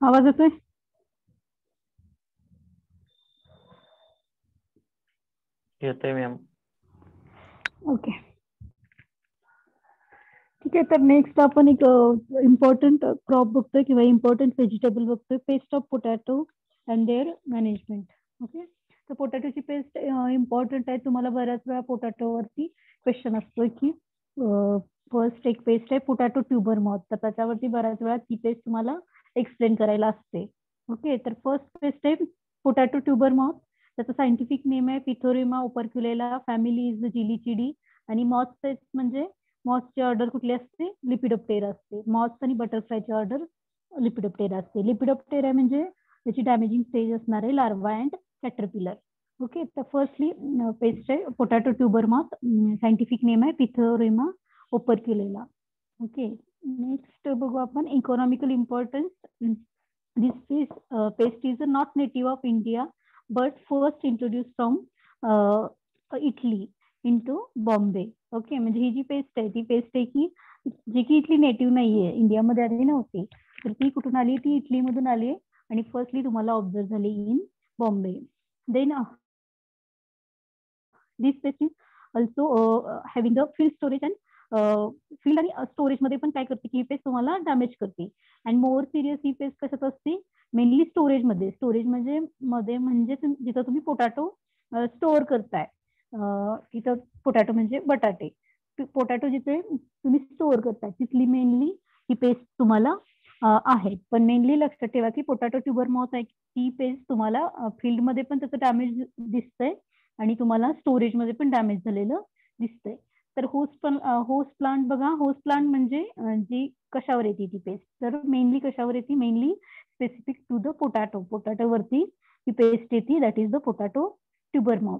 आवाज येतोय? येतोय मॅम. ओके, ठीक आहे. तर नेक्स्ट आपण एक इम्पॉर्टंट क्रॉप बघतोय किंवा इम्पॉर्टंट व्हेजिटेबल बघतोय, pest of potato and their management. Okay, तर पोटॅटोची पेस्ट इम्पॉर्टंट आहे. तुम्हाला बऱ्याच वेळा पोटॅटोवरती क्वेश्चन असतो की फर्स्ट एक पेस्ट आहे पोटॅटो ट्युबर मॉथ, तर त्याच्यावरती बऱ्याच वेळा ती पेस्ट तुम्हाला एक्सप्लेन करायला असते. ओके, तर फर्स्ट पेस्ट आहे पोटॅटो ट्युबर मॉथ. त्याचं सायंटिफिक नेम आहे पिथोरिमा ओपर्क्युलेला, फॅमिली इज जिलीचिडी, आणि मॉथ पेस्ट म्हणजे मॉथची ऑर्डर कुठली असते? लिपिडोप्टेरा असते. मॉथ आणि बटरफ्लायची ऑर्डर लिपिडोप्टेरा असते. लिपिडोप्टेरा म्हणजे त्याची डॅमेजिंग स्टेज असणार आहे लार्वा अँड कॅटरपिलर. ओके, तर फर्स्टली पेस्ट आहे potato tuber moth, scientific name आहे पिथोरिमा ओपर्क्युलेला. ओके, नेक्स्ट बघू आपण economical importance. This pest is not native of India but first introduce from Italy into Bombay. Okay, म्हणजे ही जी paste आहे ती पेस्ट आहे की जी की इथली नेटिव्ह नाहीये, इंडियामध्ये आली नव्हती, तर ती कुठून आली? ती इटलीमधून आली आणि फर्स्टली तुम्हाला ऑब्झर्व झाली in Bombay. Then this pest is also having the field storage and field आणि स्टोरेज मध्ये पण काय करते की ही पेस्ट तुम्हाला डॅमेज करते. अँड मोर सिरियस ही पेस्ट कशात असते? मेनली स्टोरेज मध्ये. स्टोरेज म्हणजे जिथं तुम्ही पोटॅटो स्टोअर करताय, तिथं पोटॅटो म्हणजे बटाटे, पोटॅटो जिथे तुम्ही स्टोअर करताय तिथली मेनली ही पेस्ट तुम्हाला आहे. पण मेनली लक्षात ठेवा की पोटॅटो ट्युबर मॉथ आहे ती पेस्ट तुम्हाला फील्डमध्ये पण त्याचं डॅमेज दिसतंय आणि तुम्हाला स्टोरेजमध्ये पण डॅमेज झालेलं दिसतंय. तर होस्ट प्लांट बघा, होस्ट प्लांट म्हणजे जी कशावर येते ती पेस्ट? तर मेनली कशावर येते? Mainly specific to the potato वरती ही पेस्ट येते, that is the potato tuber moth.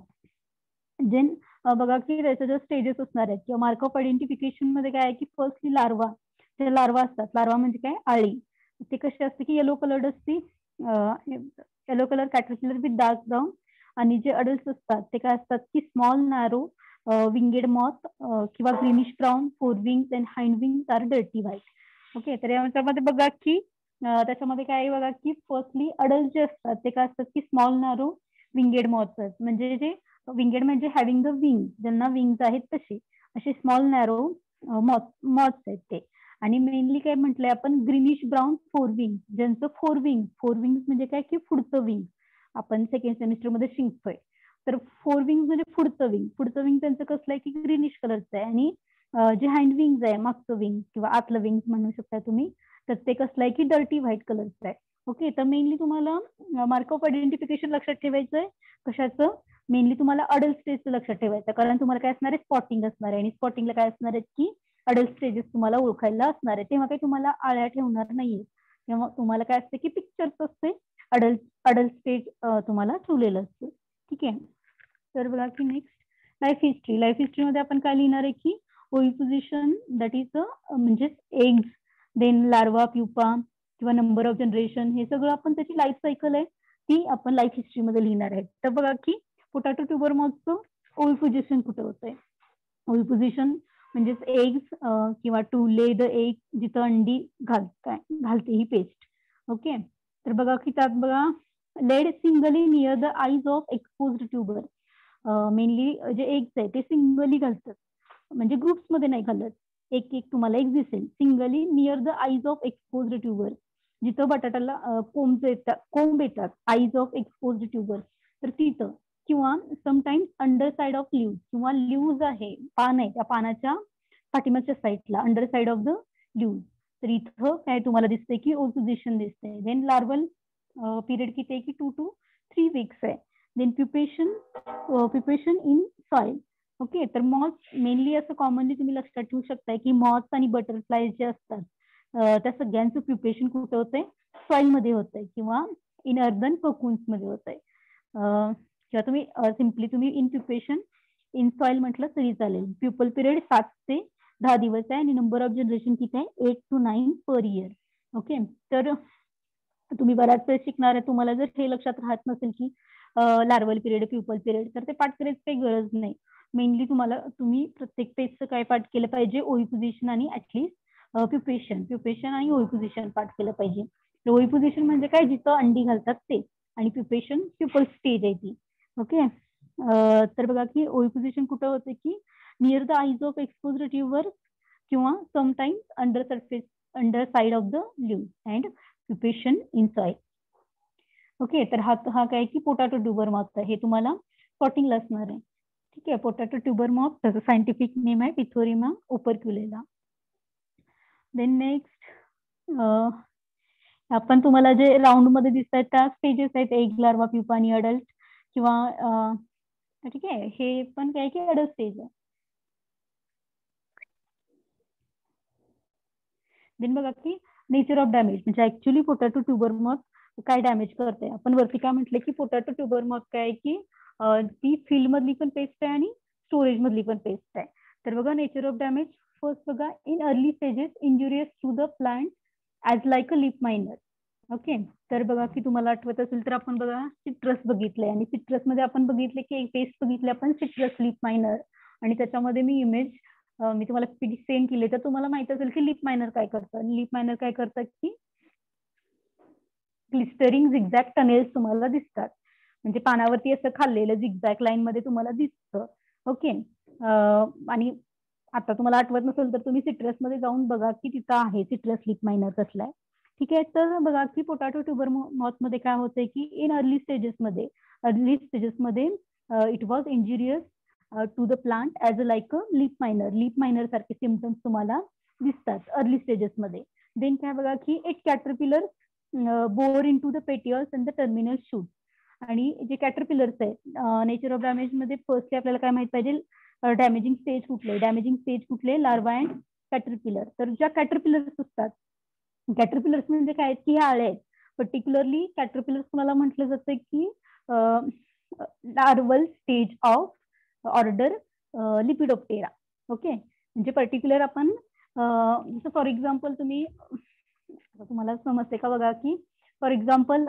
Then बघा की त्याचे जे स्टेजेस असणार आहेत किंवा मार्क ऑफ आयडेंटिफिकेशन मध्ये काय आहे की फर्स्टली लार्वा, जे लार्वा असतात, लार्वा म्हणजे काय? आळी. ते कशी असते की येलो कलर्ड असते, yellow colour caterpillar with dark brown, आणि जे अडल्ट असतात ते काय असतात की स्मॉल नॅरो विंगेड मॉथ किंवा greenish brown, fore wings and hind wings are dirty white. Okay, तर याच्यामध्ये बघा की त्याच्यामध्ये काय आहे बघा की फर्स्टली अडल्ट जे असतात ते काय असतात की स्मॉल नॅरो विंगेड मॉथ, म्हणजे जे विंगेड म्हणजे हॅव्हिंग द विंग, ज्यांना विंग्स आहेत तसे असे स्मॉल नॅरो मॉथ्स आहेत ते. आणि मेनली काय म्हटलंय आपण? ग्रीनिश ब्राऊन फोर विंग, ज्यांचं फोर विंग्स म्हणजे काय की पुढचं विंग आपण सेकंड सेमिस्टर मध्ये शिकतोय. तर फोर विंग्स म्हणजे पुढचं विंग त्यांचं कसलं आहे की ग्रीनिश कलरचं आहे, आणि जे हँड विंग्स आहे मागचं विंग किंवा आतलं विंग म्हणू शकता तुम्ही, तर ते कसलं आहे की डर्टी व्हाईट कलरचं आहे. ओके, तर मेनली तुम्हाला मार्क ऑफ आयडेंटिफिकेशन लक्षात ठेवायचं आहे. कशाचं? मेनली तुम्हाला अडल्ट स्टेजचं लक्षात ठेवायचं, कारण तुम्हाला काय असणार आहे? स्पॉटिंग असणार आहे, आणि स्पॉटिंगला काय असणार आहे की अडल्ट स्टेजेस तुम्हाला ओळखायला असणार आहे. तेव्हा काही तुम्हाला आळ्या ठेवणार नाहीये, तेव्हा तुम्हाला काय असते की पिक्चर्स असते, अडल्ट स्टेज तुम्हाला ठेवलेलं असते. ठीक आहे, तर बघा की नेक्स्ट लाईफ हिस्ट्रीमध्ये आपण काय लिहिणार आहे की ओव्हिपोजिशन, दॅट इज म्हणजे एग्स, देन लार्वा, प्युपा किंवा नंबर ऑफ जनरेशन, हे सगळं आपण त्याची लाईफ सायकल आहे ती आपण लाईफ हिस्ट्रीमध्ये लिहिणार आहे. तर बघा की पोटॅटो ट्युबर मॉथचं ओव्हिपोजिशन कुठे होतंय? ओव्हिपोजिशन म्हणजेच एग्स किंवा टू ले द एग, जिथं अंडी घालते ही पेस्ट. ओके, तर बघा की त्यात बघा laid singly near the eyes of exposed tuber. Mainly जे एग्स आहे ते सिंगली घालतात, म्हणजे ग्रुप्स मध्ये नाही घालत. एक एक तुम्हाला एक दिसेल singly near the eyes of exposed tuber, जिथं बटाट्याला कोंब येतात आईज ऑफ एक्सपोज्ड ट्युबर, तर तिथं. किंवा sometimes under side of leave, किंवा लिव्ज आहे, पान आहे, त्या पानाच्या पाठीमागच्या साईडला under side of the leave, तर इथं काय तुम्हाला दिसतंय की ओव्हिपोजिशन दिसतंय. देन लार्वल पिरियड किती आहे की 2 to 3 weeks आहे. Then pupation in soil. Okay, तर मॉथ मेनली असं कॉमनली तुम्ही लक्षात ठेवू शकताय की मॉथ आणि बटरफ्लाय जे असतात त्या सगळ्यांचं प्युपेशन कुठं होतंय? सॉइल मध्ये होतंय किंवा इन अर्बन कोकून्स मध्ये होतंय, किंवा तुम्ही सिम्पली तुम्ही इन प्युपेशन इन सॉइल म्हटलं तरी चालेल. प्युपल पिरियड 7 ते 10 दिवस आहे, आणि नंबर ऑफ जनरेशन किती आहे? 8 to 9 पर इयर. ओके, तर तुम्ही बऱ्याच वेळ शिकणार आहे, तुम्हाला जर हे लक्षात राहत नसेल की लार्वल पिरियड, प्युपल पिरियड, तर ते पाठ करायची काही गरज नाही. मेनली तुम्ही प्रत्येक पेजचं काय पाठ केलं पाहिजे? ओव्हिपोजिशन आणि ऍटलीस्ट प्युपेशन आणि ओव्हिपोजिशन पाठ केलं पाहिजे. ओव्हिपोजिशन म्हणजे काय, जिथं अंडी घालतात ते, आणि प्युपेशन प्युपल स्टेज आहे ती. ओके. तर बघा की ओव्हिपोजिशन कुठं होते की near the eyes of exposed tuber किंवा sometimes under surface, under side of the leaf and pupation inside. Okay. तर हा काय की पोटॅटो ट्युबर मॉथ आहे, हे तुम्हाला स्पॉटिंगला असणार आहे. ठीक आहे. पोटॅटो ट्युबर मॉथ, त्याचं सायंटिफिक नेम आहे पिथोरियम ओपरक्युलेला. देन नेक्स्ट आपण तुम्हाला जे राऊंड मध्ये दिसत आहेत त्या स्टेजेस आहेत, एग, लार्वा, प्युपा आणि अडल्ट, किंवा ठीक आहे, हे पण काय की अडल्ट स्टेज आहे. देन बघा की नेचर ऑफ डॅमेज, म्हणजे ऍक्च्युली पोटॅटो ट्युबर मॉथ काय डॅमेज करते. आपण वरती काय म्हटलं की पोटॅटो ट्युबर मॉथ काय की ती फील्ड मधली पण पेस्ट आहे आणि स्टोरेज मधली पण पेस्ट आहे. तर बघा नेचर ऑफ डॅमेज, फर्स्ट बघा, in early stages injurious to the plant as like a leaf miner. Okay. तर बघा की तुम्हाला आठवत असेल तर आपण बघा सिट्रस बघितलंय, आणि सिट्रस मध्ये आपण बघितले की एक पेस्ट बघितली आपण सिट्रस लीफ मायनर, आणि त्याच्यामध्ये मी इमेज मी तुम्हाला सेंड केले, तर तुम्हाला माहित असेल की लीफ मायनर काय करतं. लीफ मायनर काय करतात की ग्लिस्टरिंग झिगझॅग टनेल्स तुम्हाला दिसतात, म्हणजे पानावरती असं खाल्लेलं झिगझॅग लाईन मध्ये तुम्हाला दिसतं. ओके. आणि आता तुम्हाला आठवत नसेल तर तुम्ही सिट्रस मध्ये जाऊन बघा की तिथं आहे सिट्रस लीफ मायनर कसला आहे. ठीक आहे. तर बघा की पोटॅटो ट्युबर मॉथ मध्ये काय होतंय की इन अर्ली स्टेजेसमध्ये it was injurious to the plant as a like a leaf miner सारखे सिम्पटम्स तुम्हाला दिसतात अर्ली स्टेजेसमध्ये. देन काय बघा की एक caterpillar bore into the petioles and the terminal shoot. आणि जे कॅटरपिलर्स आहेत, नेचर ऑफ डॅमेज मध्ये फर्स्टली आपल्याला काय माहित पाहिजे, डॅमेजिंग स्टेज कुठले, लार्वा अँड कॅटरपिलर. तर ज्या कॅटरपिलर्स असतात, कॅटरपिलर्स म्हणजे काय आहेत की हे आळे आहेत. पर्टिक्युलरली कॅटरपिलर्स तुम्हाला म्हटलं जातं की larval stage of order lepidoptera. Okay. म्हणजे पर्टिक्युलर आपण जसं फॉर एक्झाम्पल तुम्हाला समजते का बघा की फॉर एक्झाम्पल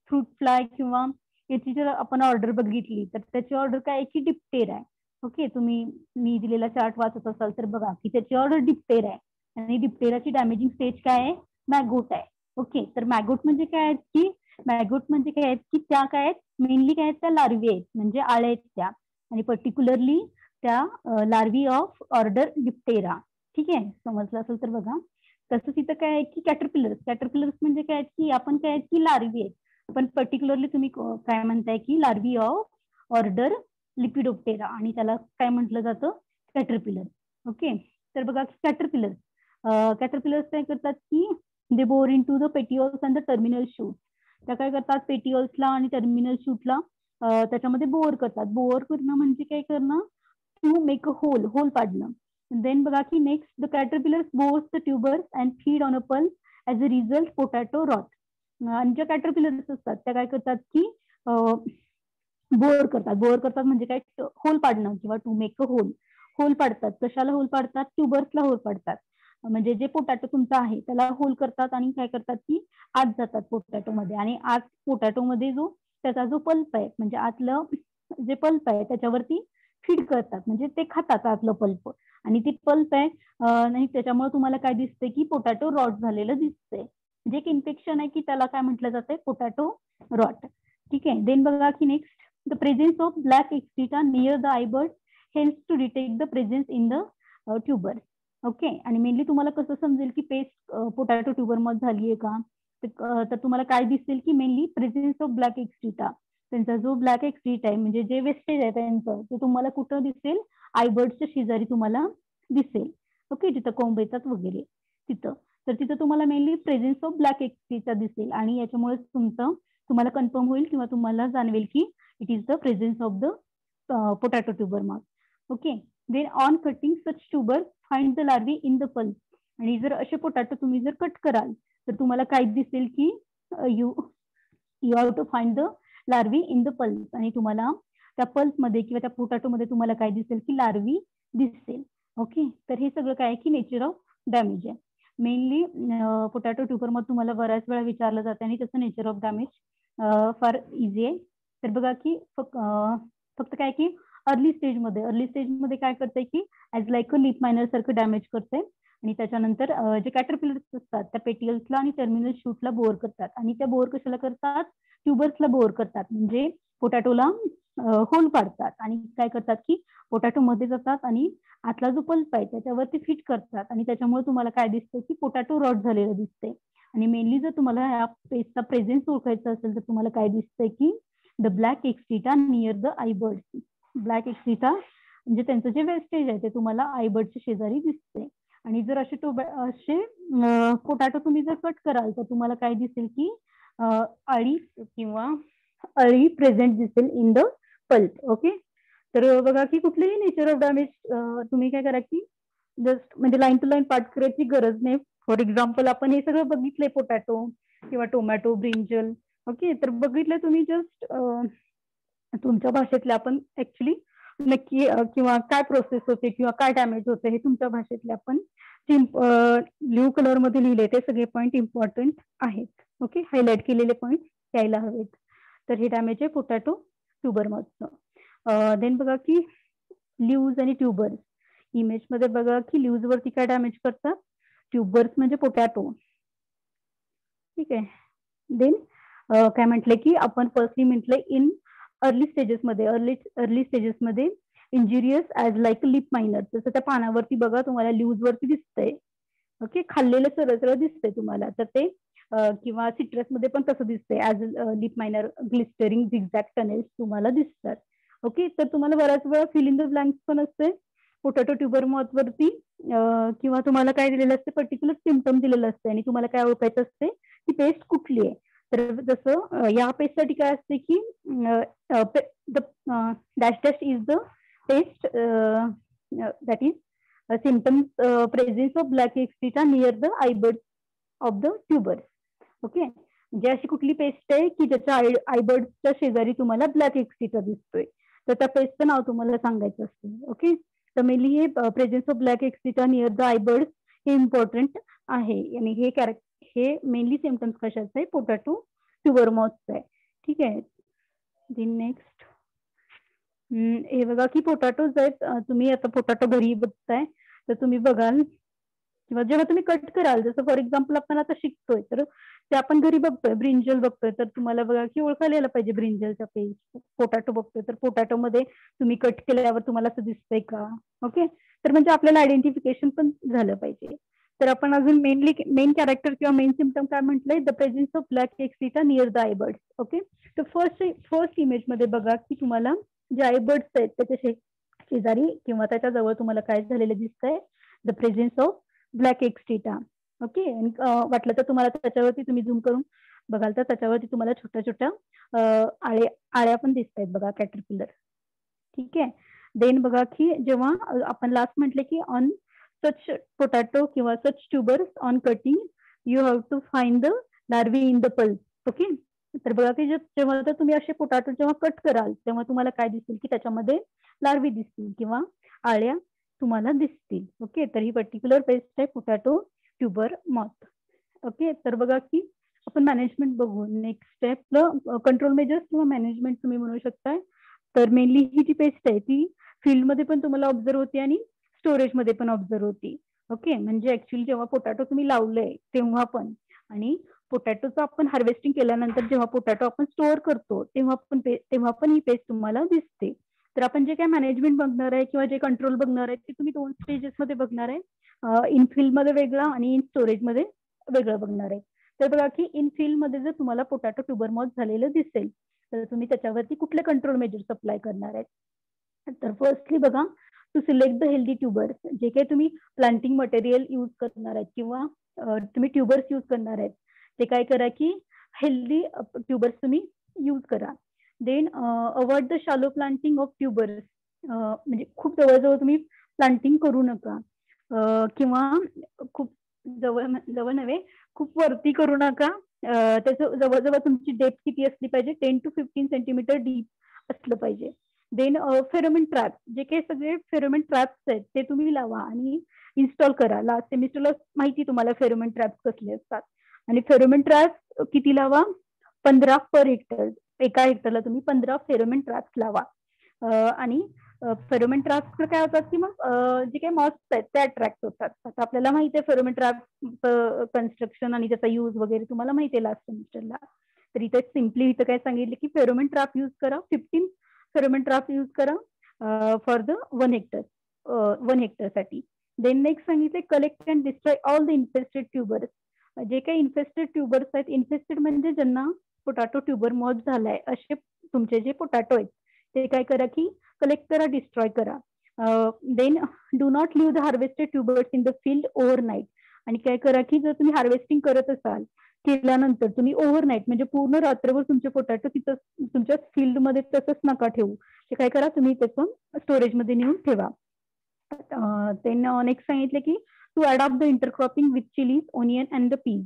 फ्रूट फ्लाय किंवा याची जर आपण ऑर्डर बघितली तर त्याची ऑर्डर काय आहे की डिप्टेरा आहे. ओके. मी दिलेला चार्ट वाचत असाल तर बघा की त्याची ऑर्डर डिप्टेरा आहे, आणि डिप्टेराची डॅमेजिंग स्टेज काय आहे, मॅगोट आहे. ओके. तर मॅगोट म्हणजे काय आहेत की त्या काय आहेत, मेनली काय आहेत, त्या लार्वी आहेत, म्हणजे आळे आहेत त्या, आणि पर्टिक्युलरली त्या लार्वी ऑफ ऑर्डर डिप्टेरा. ठीक आहे. समजलं असेल तर बघा. तसंच इथं काय आहे की कॅटरपिलर्स म्हणजे काय आहेत की आपण काय आहेत की लार्वी आहेत, पण पर्टिक्युलरली तुम्ही काय म्हणताय की लार्वी ऑफ ऑर्डर लिपिडोप्टेरा, आणि त्याला काय म्हटलं जातं, कॅटरपिलर. ओके. तर बघा कॅटरपिलर्स काय करतात की they bore into the petioles and the terminal shoot. त्या काय करतात, पेटियोल्सला आणि टर्मिनल शूटला त्याच्यामध्ये बोर करतात. बोर करणं म्हणजे काय करणं, टू मेक अ होल पाडणं. देन बघा की next, the caterpillars bores the tubers and feed on a pulp as a result potato rot. आणि ज्या कॅटरपिलर्स असतात त्या काय करतात की बोर करतात म्हणजे काय, होल पाडणं किंवा टू मेक अ होल पाडतात. कशाला होल पाडतात, ट्युबर्सला होल पाडतात. म्हणजे जे पोटॅटो तुमचा आहे त्याला होल करतात आणि काय करतात की आत जातात पोटॅटो मध्ये, आणि आत पोटॅटो मध्ये त्याचा जो पल्प आहे, म्हणजे आतलं जे पल्प आहे त्याच्यावरती फीड करतात, म्हणजे ते खातात आतलं पल्प, आणि ती पल्प आहे नाही त्याच्यामुळे तुम्हाला काय दिसतंय की पोटॅटो रॉट झालेलं दिसतंय. म्हणजे एक इन्फेक्शन आहे की त्याला काय म्हटलं जातंय, पोटॅटो रॉट. ठीक आहे. देन बघा की next, the presence of black excreta near the eyebud helps to detect the presence in the tuber. Okay. आणि मेनली तुम्हाला कसं समजेल की पेस्ट पोटॅटो ट्युबर मध्ये झालीये का, तर तुम्हाला काय दिसेल की मेनली प्रेझेन्स ऑफ ब्लॅक एक्स्ट्रीटा, त्यांचा जो ब्लॅक एक्स्ट्रीटा आहे म्हणजे जे वेस्टेज आहे त्यांचं, ते तुम्हाला कुठं दिसेल, आयबर्डच्या शेजारी तुम्हाला दिसेल. ओके. जिथं कोंब येतात वगैरे तिथं, तर तिथं तुम्हाला मेनली प्रेझेन्स ऑफ ब्लॅक एक्स्ट्रीटा दिसेल, आणि याच्यामुळे तुम्हाला कन्फर्म होईल किंवा तुम्हाला जाणवेल की it is the presence of the potato tuber moth. Okay. Then on cutting such tubers find the larvae in the pulp. आणि जर असे पोटॅटो तुम्ही जर कट कराल तर तुम्हाला काय दिसेल की you have to find the larvae in the pulp, आणि तुम्हाला त्या पल्प मध्ये किंवा त्या पोटॅटो मध्ये तुम्हाला काय दिसेल की लार्वी दिसेल. ओके. तर हे सगळं काय की नेचर ऑफ डॅमेज आहे. मेनली पोटॅटो ट्युबर मध्ये तुम्हाला बऱ्याच वेळा विचारलं जातं, आणि त्याचं नेचर ऑफ डॅमेज फार इझी आहे. तर बघा की फक्त काय की अर्ली स्टेजमध्ये काय करतंय की as like a leaf minor सारखं डॅमेज करतंय. आणि त्याच्यानंतर जे कॅटरपिलर्स असतात त्या पेटियल्सला आणि टर्मिनल शूटला बोअर करतात आणि त्या बोअर कशाला करतात, ट्युबर्सला बोअर करतात, म्हणजे पोटॅटोला होल पाडतात आणि काय करतात की पोटॅटो मध्ये जातात आणि आतला जो पल्प आहे त्याच्यावरती फिट करतात आणि त्याच्यामुळे तुम्हाला काय दिसतंय की पोटॅटो रॉट झालेलं दिसतंय. आणि मेनली जर तुम्हाला या पेस्टचा प्रेझेन्स ओळखायचा असेल तर तुम्हाला काय दिसतंय की the black excreta near the eye bud. Black excreta म्हणजे त्यांचं जे वेस्टेज आहे ते तुम्हाला आयबर्डच्या शेजारी दिसते. आणि जर असे पोटॅटो तुम्ही जर कट कराल तर तुम्हाला काय दिसेल की अळी किंवा अळी प्रेझेंट दिसेल इन द पल्प. ओके, तर बघा की कुठलेही नेचर ऑफ डॅमेज तुम्ही काय करा की जस्ट म्हणजे लाईन टू लाईन पार्ट करायची गरज नाही. फॉर एक्झाम्पल आपण हे सगळं बघितलंय पोटॅटो किंवा टोमॅटो, ब्रिंजल. ओके, तर बघितलं तुम्ही जस्ट तुमच्या भाषेतले आपण ऍक्च्युली नक्की किंवा काय प्रोसेस होते किंवा काय डॅमेज होते हे तुमच्या भाषेतले आपण ब्ल्यू कलर मध्ये लिहिले ते सगळे पॉईंट इम्पॉर्टंट आहेत. ओके, हायलाइट केलेले पॉईंट यायला हवेत. तर हे डॅमेज आहे पोटॅटो ट्युबर मधचं. देन बघा की लीव्ज आणि ट्युबर्स. इमेज मध्ये बघा की लीव्ज वरती काय डॅमेज करतात, ट्युबर्स म्हणजे पोटॅटो. ठीक आहे. देन काय म्हटलं की आपण फर्स्टली म्हटलंय इन अर्ली स्टेजेसमध्ये injurious as like leaf miner. जसं त्या पानावरती बघा तुम्हाला लीव्ज वरती दिसतंय. ओके, खाल्लेलं सरळ सरळ दिसतंय तुम्हाला, तर ते किंवा सिट्रस मध्ये पण तसं दिसतंय as lip minor ग्लिस्टरिंग zigzag tunnels तुम्हाला दिसतात. ओके, तर तुम्हाला बऱ्याच वेळा फिल इन द ब्लँक्स पण असते पोटॅटो ट्युबर मॉथ वरती किंवा तुम्हाला काय दिलेलं असते, पर्टिक्युलर सिम्पटम दिलेलं असते आणि तुम्हाला काय ओळखायचं असते की पेस्ट कुठली आहे. तर जसं या पेस्टसाठी काय असते की dash dash is the paste that is symptoms presence of black excreta near the eyebirds of the tubers. Okay, म्हणजे अशी कुठली पेस्ट आहे की ज्याच्या आयबर्डच्या शेजारी तुम्हाला ब्लॅक एक्स्ट्रीटा दिसतोय, तर त्या पेस्टचं नाव तुम्हाला सांगायचं असतं. ओके, तर मेनली हे presence of black excreta near the eye bud हे इम्पॉर्टंट आहे आणि हे मेनली सिम्पटम्स कशाचं आहे, पोटॅटो ट्युबर मॉथचं आहे. ठीक आहे. नेक्स्ट हे बघा की पोटॅटोज आहेत. तुम्ही आता पोटॅटो घरी बघताय तर तुम्ही बघाल किंवा जेव्हा तुम्ही कट कराल, जसं फॉर एक्झाम्पल आपण आता शिकतोय तर ते आपण घरी बघतोय, ब्रिंजल बघतोय तर तुम्हाला बघा की ओळखायला यायला पाहिजे ब्रिंजलचा पेस्ट. पोटॅटो बघतोय तर पोटॅटो मध्ये तुम्ही कट केल्यावर तुम्हाला असं दिसतंय का. ओके, तर म्हणजे आपल्याला आयडेंटिफिकेशन पण झालं पाहिजे. तर आपण अजून मेन कॅरेक्टर किंवा मेन सिम्पटम काय म्हटलंय, the presence of black excreta near the eye buds. Okay, तर फर्स्ट इमेज मध्ये बघा की तुम्हाला जे आयबर्ड्स आहेत त्याच्या शेजारी किंवा त्याच्या जवळ तुम्हाला काय झालेलं दिसतंय, the presence of black excreta. Okay, वाटलं तर तुम्हाला त्याच्यावरती तुम्ही झूम करून बघाल तर त्याच्यावरती तुम्हाला छोट्या छोट्या आळ्या पण दिसत आहेत बघा, कॅटरपिलर. ठीक आहे. देन बघा की जेव्हा आपण लास्ट म्हटलं की ऑन सच पोटॅटो किंवा such tubers on cutting you have to find the larvae in the pulp. Okay, तर बघा की जेव्हा तर तुम्ही असे पोटॅटो जेव्हा कट कराल तेव्हा तुम्हाला काय दिसेल की त्याच्यामध्ये लार्वी दिसतील किंवा आळ्या तुम्हाला दिसतील. ओके, तर ही पर्टिक्युलर पेस्ट आहे पोटॅटो ट्युबर मॉथ. ओके, तर बघा की आपण मॅनेजमेंट बघू. नेक्स्ट स्टेप कंट्रोल मेजर्स किंवा मॅनेजमेंट तुम्ही म्हणू शकताय. तर मेनली ही जी पेस्ट आहे ती फील्डमध्ये पण तुम्हाला ऑब्झर्व होती आणि स्टोरेजमध्ये पण ऑब्झर्व होती. ओके, म्हणजे ऍक्च्युअली जेव्हा पोटॅटो तुम्ही लावलंय तेव्हा पण आणि पोटॅटोचं आपण हार्वेस्टिंग केल्यानंतर जेव्हा पोटॅटो आपण स्टोअर करतो तेव्हा पण ही पेस्ट तुम्हाला दिसते. तर आपण जे काय मॅनेजमेंट बघणार आहे किंवा जे कंट्रोल बघणार आहे ते तुम्ही 2 स्टेजेस मध्ये बघणार आहे. इन फील्ड मध्ये वेगळा आणि इन स्टोरेज मध्ये वेगळं बघणार आहे. तर बघा की इन फील्ड मध्ये जर तुम्हाला पोटॅटो ट्युबर मॉथ झालेलं दिसेल तर तुम्ही त्याच्यावरती कुठले कंट्रोल मेजर्स अप्लाय करणार आहेत. तर फर्स्टली बघा, टू सिलेक्ट द हेल्दी ट्युबर्स. जे काही तुम्ही प्लांटिंग मटेरियल यूज करणार आहेत किंवा तुम्ही ट्युबर्स यूज करणार आहेत ते काय करा की हेल्दी ट्युबर्स तुम्ही यूज करा. Then avoid the shallow planting of tubers. म्हणजे खूप जवळजवळ तुम्ही प्लांटिंग करू नका किंवा खूप जवळ नव्हे, खूप वरती करू नका. त्याचं जवळजवळ तुमची डेप्थ किती असली पाहिजे, 10 to 15 सेंटीमीटर डीप असलं पाहिजे. देन फेरोमेन ट्रॅप्स, जे काही सगळे फेरोमेन ट्रॅप्स आहेत ते तुम्ही लावा आणि इन्स्टॉल करा. लास्ट सेमिस्टरला माहिती तुम्हाला फेरोमेन ट्रॅप्स कसले असतात. आणि फेरोमेन ट्रॅप्स किती लावा, 15 पर हेक्टर. एका हेक्टरला तुम्ही 15 फेरोमेन ट्रॅप्स लावा. आणि फेरोमेन ट्रॅप्स काय होतात की मग जे काही मॉथ्स आहेत ते अट्रॅक्ट होतात. आता आपल्याला माहिती आहे फेरोमेन ट्रॅप कन्स्ट्रक्शन आणि त्याचा यूज वगैरे तुम्हाला माहिती आहे लास्ट सेमिस्टरला. तर इथे सिम्पली इथं काय सांगितलं की फेरोमेन ट्रॅप यूज करा, 15 फेरोमेन ट्रॅप यूज करा फॉर द 1 हेक्टरसाठी. देन नेक्स्ट सांगितले collect and destroy all the infested tubers. जे काही इन्फेस्टेड ट्युबर्स आहेत, इन्फेस्टेड म्हणजे ज्यांना पोटॅटो ट्युबर मॉथ झालाय असे तुमचे जे पोटॅटो आहेत ते काय करा की कलेक्ट करा, डिस्ट्रॉय करा. Then do not leave the harvested tubers in the field overnight. आणि काय करा की जर तुम्ही हार्वेस्टिंग करत असाल केल्यानंतर तुम्ही ओव्हरनाईट म्हणजे पूर्ण रात्रभर तुमचे पोटॅटो तिथं तुमच्या फील्डमध्ये तसंच नका ठेवू. ते काय करा तुम्ही त्याचं स्टोरेजमध्ये नेऊन ठेवा. नेक्स्ट सांगितले की to adopt the intercropping with chilies, onion and the peas.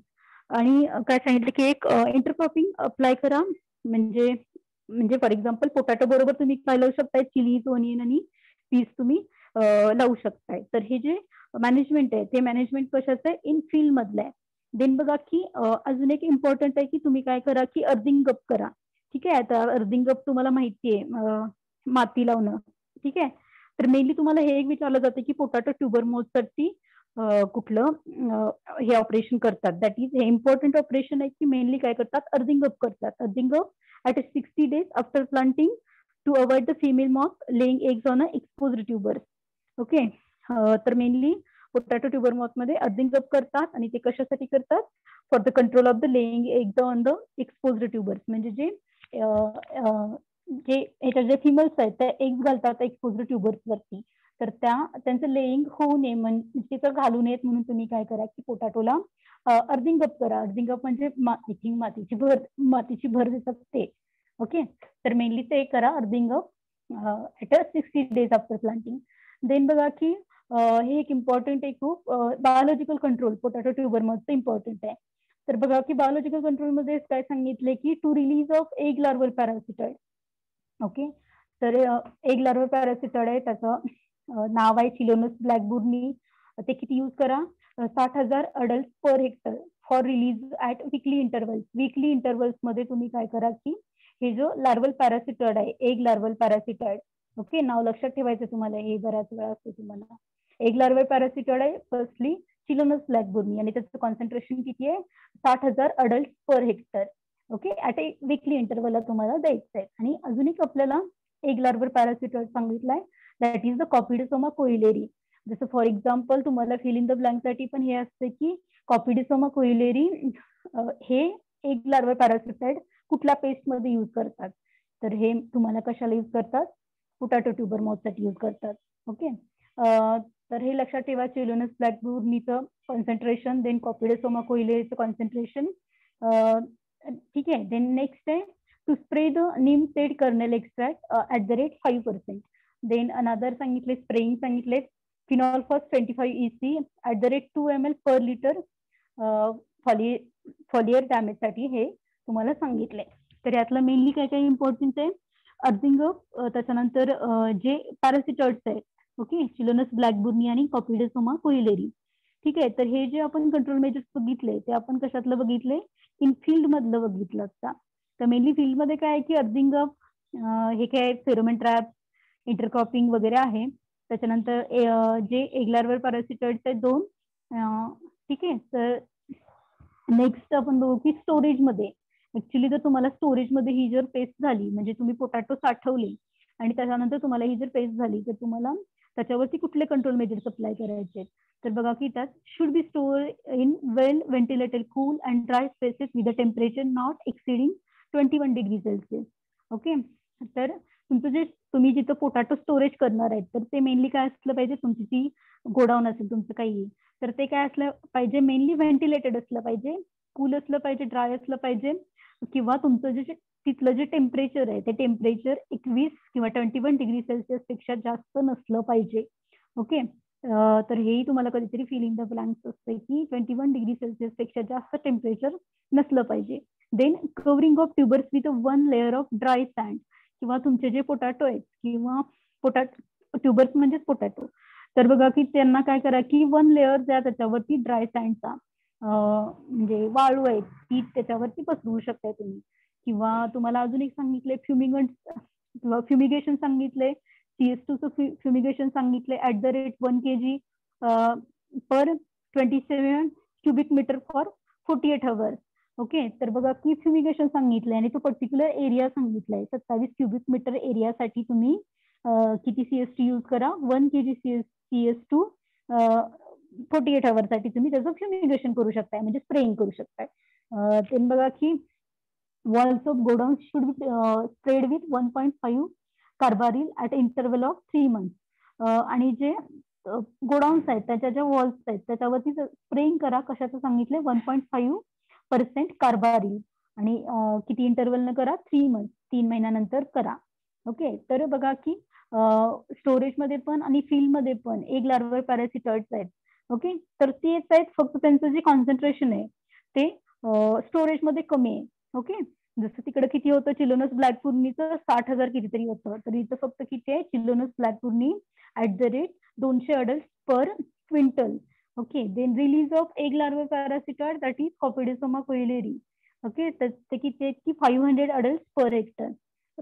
आणि काय सांगितलं की एक इंटरक्रॉपिंग अप्लाय करा, म्हणजे फॉर एक्झाम्पल पोटॅटो बरोबर तुम्ही काय लावू शकताय, चिलीज, ओनियन आणि पीस तुम्ही लावू शकताय. तर हे जे मॅनेजमेंट आहे ते मॅनेजमेंट कशाचं आहे, इन फील्ड मधलं आहे. देन बघा की अजून एक इम्पॉर्टंट आहे की तुम्ही काय करा की अर्थिंग अप करा. ठीक आहे, आता अर्थिंग अप तुम्हाला माहिती आहे माती लावणं. ठीक आहे, तर मेनली तुम्हाला हे एक विचारलं जातं की पोटॅटो ट्युबर मॉथसाठी कुठलं हे ऑपरेशन करतात. दॅट इज हे इम्पॉर्टंट ऑपरेशन आहे की मेनली काय करतात, अर्थिंग अप करतात. Earthing up at 60 days after planting to avoid the female moth laying eggs on a exposed tubers. Okay, तर मेनली पोटॅटो ट्युबर मॉथ मध्ये अर्थिंग अप करतात आणि ते कशासाठी करतात, for the control of the laying eggs on the exposed tubers. म्हणजे जे ह्याच्या जे फिमेल्स आहेत त्या एग्ज घालतात एक्सपोज्ड ट्युबर्स वरती, तर त्यांचं लेइंग होऊ नये म्हणजे तिथं घालू नयेत म्हणून तुम्ही काय करा की पोटॅटोला अर्थिंग अप करा. अर्थिंग अप म्हणजे मातीची भर देतात ते. ओके, तर मेनली ते करा earthing up at 60 days after planting. Then बघा की हे एक इम्पॉर्टंट आहे खूप, बायोलॉजिकल कंट्रोल पोटॅटो ट्युबर मध्ये इम्पॉर्टंट आहे. तर बघा की बायोलॉजिकल कंट्रोल मध्ये काय सांगितले की to release of egg larval parasitoid. Okay, तर एग लार्वल पॅरासिटाइड आहे, त्याचं नाव आहे चिलोनस ब्लॅकबुर्नी. ते किती यूज करा, 60,000 adult per hectare for release at weekly intervals. Weekly intervals मध्ये तुम्ही काय करा की हे जो लार्वल पॅरासिटाइड आहे, एग लार्वल पॅरासिटाइड, ओके, नाव लक्षात ठेवायचं तुम्हाला, हे बऱ्याच वेळा असते तुम्हाला. एग लार्वल पॅरासिटाइड आहे फर्स्टली चिलोनस ब्लॅकबुर्नी आणि त्याचं कॉन्सन्ट्रेशन किती आहे, 60,000 adult per hectare. Okay, at a weekly इंटरवलला तुम्हाला द्यायचं आहे. आणि अजून एक आपल्याला एग लार्वल पॅरासिटाइड सांगितलंय, दॅट इज द कॉपिडिसोमा कोइलेरी. जसं फॉर एक्झाम्पल तुम्हाला फिल इन द ब्लँक साठी पण हे असते की कॉपिडिसोमा कोइलेरी हे एग लार्वल पॅरासिटाइड कुठल्या पेस्ट मध्ये यूज करतात, तर हे तुम्हाला कशाला यूज करतात, पोटॅटो ट्युबर मॉथ साठी यूज करतात. ओके, तर हे लक्षात ठेवा, चिलोनस ब्लॅकबुर्नीचं कॉन्सन्ट्रेशन, देन कॉपिडिसोमा कोइलेरीचं कॉन्सन्ट्रेशन. ठीक आहे, देन नेक्स्ट आहे to spray the neem seed kernel extract at the rate 5%. Then another सांगितले स्प्रेइंग सांगितले phenol phos 25 EC at the rate 2 ml per litre foliar damage साठी हे तुम्हाला सांगितले. तर यातलं मेनली काय काय इम्पॉर्टंट आहे, अर्थिंग अप, त्याच्यानंतर जे पॅरासिटाइड्स आहेत, ओके, चिलोनस ब्लॅकबुर्नी आणि कॉपिडिसोमा कोइलेरी. ठीक आहे, तर हे जे आपण कंट्रोल मेजर्स बघितले ते आपण कशातलं बघितले, इन फील्ड मधलं बघितलं असता. तर मेनली फील्ड मध्ये काय आहे की अर्थिंग अप, हे काय फेरोमेन ट्रॅप, इंटरक्रॉपिंग वगैरे आहे. त्याच्यानंतर जे एग लार्वल पॅरासिटाइड्स आहेत 2. ठीक आहे, तर नेक्स्ट आपण बघू की स्टोरेज मध्ये. ऍक्च्युली जर तुम्हाला स्टोरेज मध्ये ही जर पेस्ट झाली, म्हणजे तुम्ही पोटॅटो साठवले आणि त्याच्यानंतर तुम्हाला ही जर पेस्ट झाली, तर तुम्हाला त्याच्यावरती कुठले कंट्रोल मेजर्स अप्लाय करायचे. तर बघा की त्यात should be store in well ventilated cool and dry spaces with the temperature not exceeding 21 degree Celsius. Okay, तर तुमचं जे तुम्ही जिथं पोटॅटो स्टोरेज करणार आहेत तर ते मेनली काय असलं पाहिजे, तुमची ती गोडाऊन असेल तुमचं काही, तर ते काय असलं पाहिजे, मेनली व्हेंटिलेटेड असलं पाहिजे, कूल असलं पाहिजे, ड्राय असलं पाहिजे, किंवा तुमचं जे तिथलं जे टेम्परेचर आहे ते टेम्परेचर 21 किंवा 21 डिग्री सेल्सिअस पेक्षा जास्त नसलं पाहिजे. ओके, तर हेही तुम्हाला कधीतरी फिल इन द ब्लँक्स असते की 21 डिग्री सेल्सिअस पेक्षा जास्त टेम्परेचर नसलं पाहिजे. Then covering of tubers with 1 layer of dry sand, किंवा तुमचे जे पोटॅटो आहेत किंवा ट्युबर्स म्हणजेच पोटॅटो, तर बघा की त्यांना काय करा की 1 लेअर द्या त्याच्यावरती ड्राय सँडचा, म्हणजे वाळू आहे ती त्याच्यावरती पसरवू शकताय तुम्ही. किंवा तुम्हाला अजून एक सांगितले फ्युमिगंट किंवा फ्युमिगेशन सांगितले CS2 चं फ्युमिगेशन सांगितलंय @1 kg per 27 cubic metre for 48 hours. Okay, तर बघा की फ्युमिगेशन सांगितलंय आणि तो पर्टिक्युलर एरिया सांगितलाय 27 क्युबिक मीटर एरियासाठी तुम्ही किती CS2 यूज करा 1 kg CS2 48 hours साठी तुम्ही त्याचं फ्युमिगेशन करू शकताय म्हणजे स्प्रेइंग करू शकताय. ते बघा की walls of godown should be sprayed with 1.5 carbaryl at interval of 3 months. आणि जे गोडाऊन्स आहेत त्याच्या ज्या वॉल्स आहेत त्याच्यावरती स्प्रेइंग करा कशाचं सांगितलंय 1.5% कार्बारिल आणि किती इंटरव्हल न करा 3 months 3 महिन्यानंतर करा. ओके, तर बघा की स्टोरेज मध्ये पण आणि फील्ड मध्ये पण एग लार्वल पॅरासिटॉइड्स आहेत. ओके, तर तेच आहेत फक्त त्यांचं जे कॉन्सन्ट्रेशन आहे ते स्टोरेज मध्ये कमी आहे. ओके, जसं तिकडे किती होतं चिलोनस ब्लॅक पूर्णीचं 60,000 कितीतरी होतं, तर इथं फक्त किती आहे chelonus blackburni @200 adults per quintal. Okay, then release of egg larva parasitoid that is copidosoma koehleri. Okay, तर ते किती आहेत की 500 adults per hectare.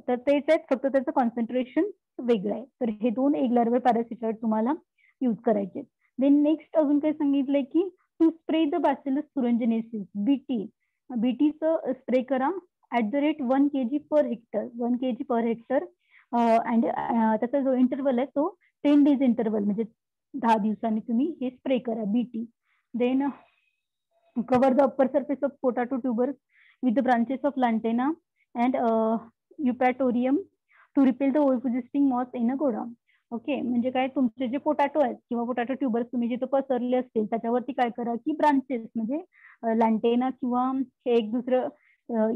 तर तेच आहेत फक्त त्याचं कॉन्सन्ट्रेशन वेगळं आहे. तर हे 2 एग लार्वा पॅरासिटॉइड तुम्हाला यूज करायचे. देन नेक्स्ट अजून काय सांगितलंय की to spray the bacillus thuringiensis बीटीचं स्प्रे करा @1 kg per hectare 1 kg per hectare. And त्याचा जो इंटरव्हल आहे तो 10 days इंटरव्हल म्हणजे 10 दिवसांनी तुम्ही हे स्प्रे करा BT. Then cover the upper surface of potato tubers with the branches of lantana and eupatorium to repel the ovipositing moth in a godown. Okay, म्हणजे काय तुमचे जे पोटॅटो आहेत किंवा पोटॅटो ट्युबर्स तुम्ही जिथे पसरले असतील त्याच्यावरती काय करा की ब्रांचेस म्हणजे लॅन्टेना किंवा हे एक दुसरं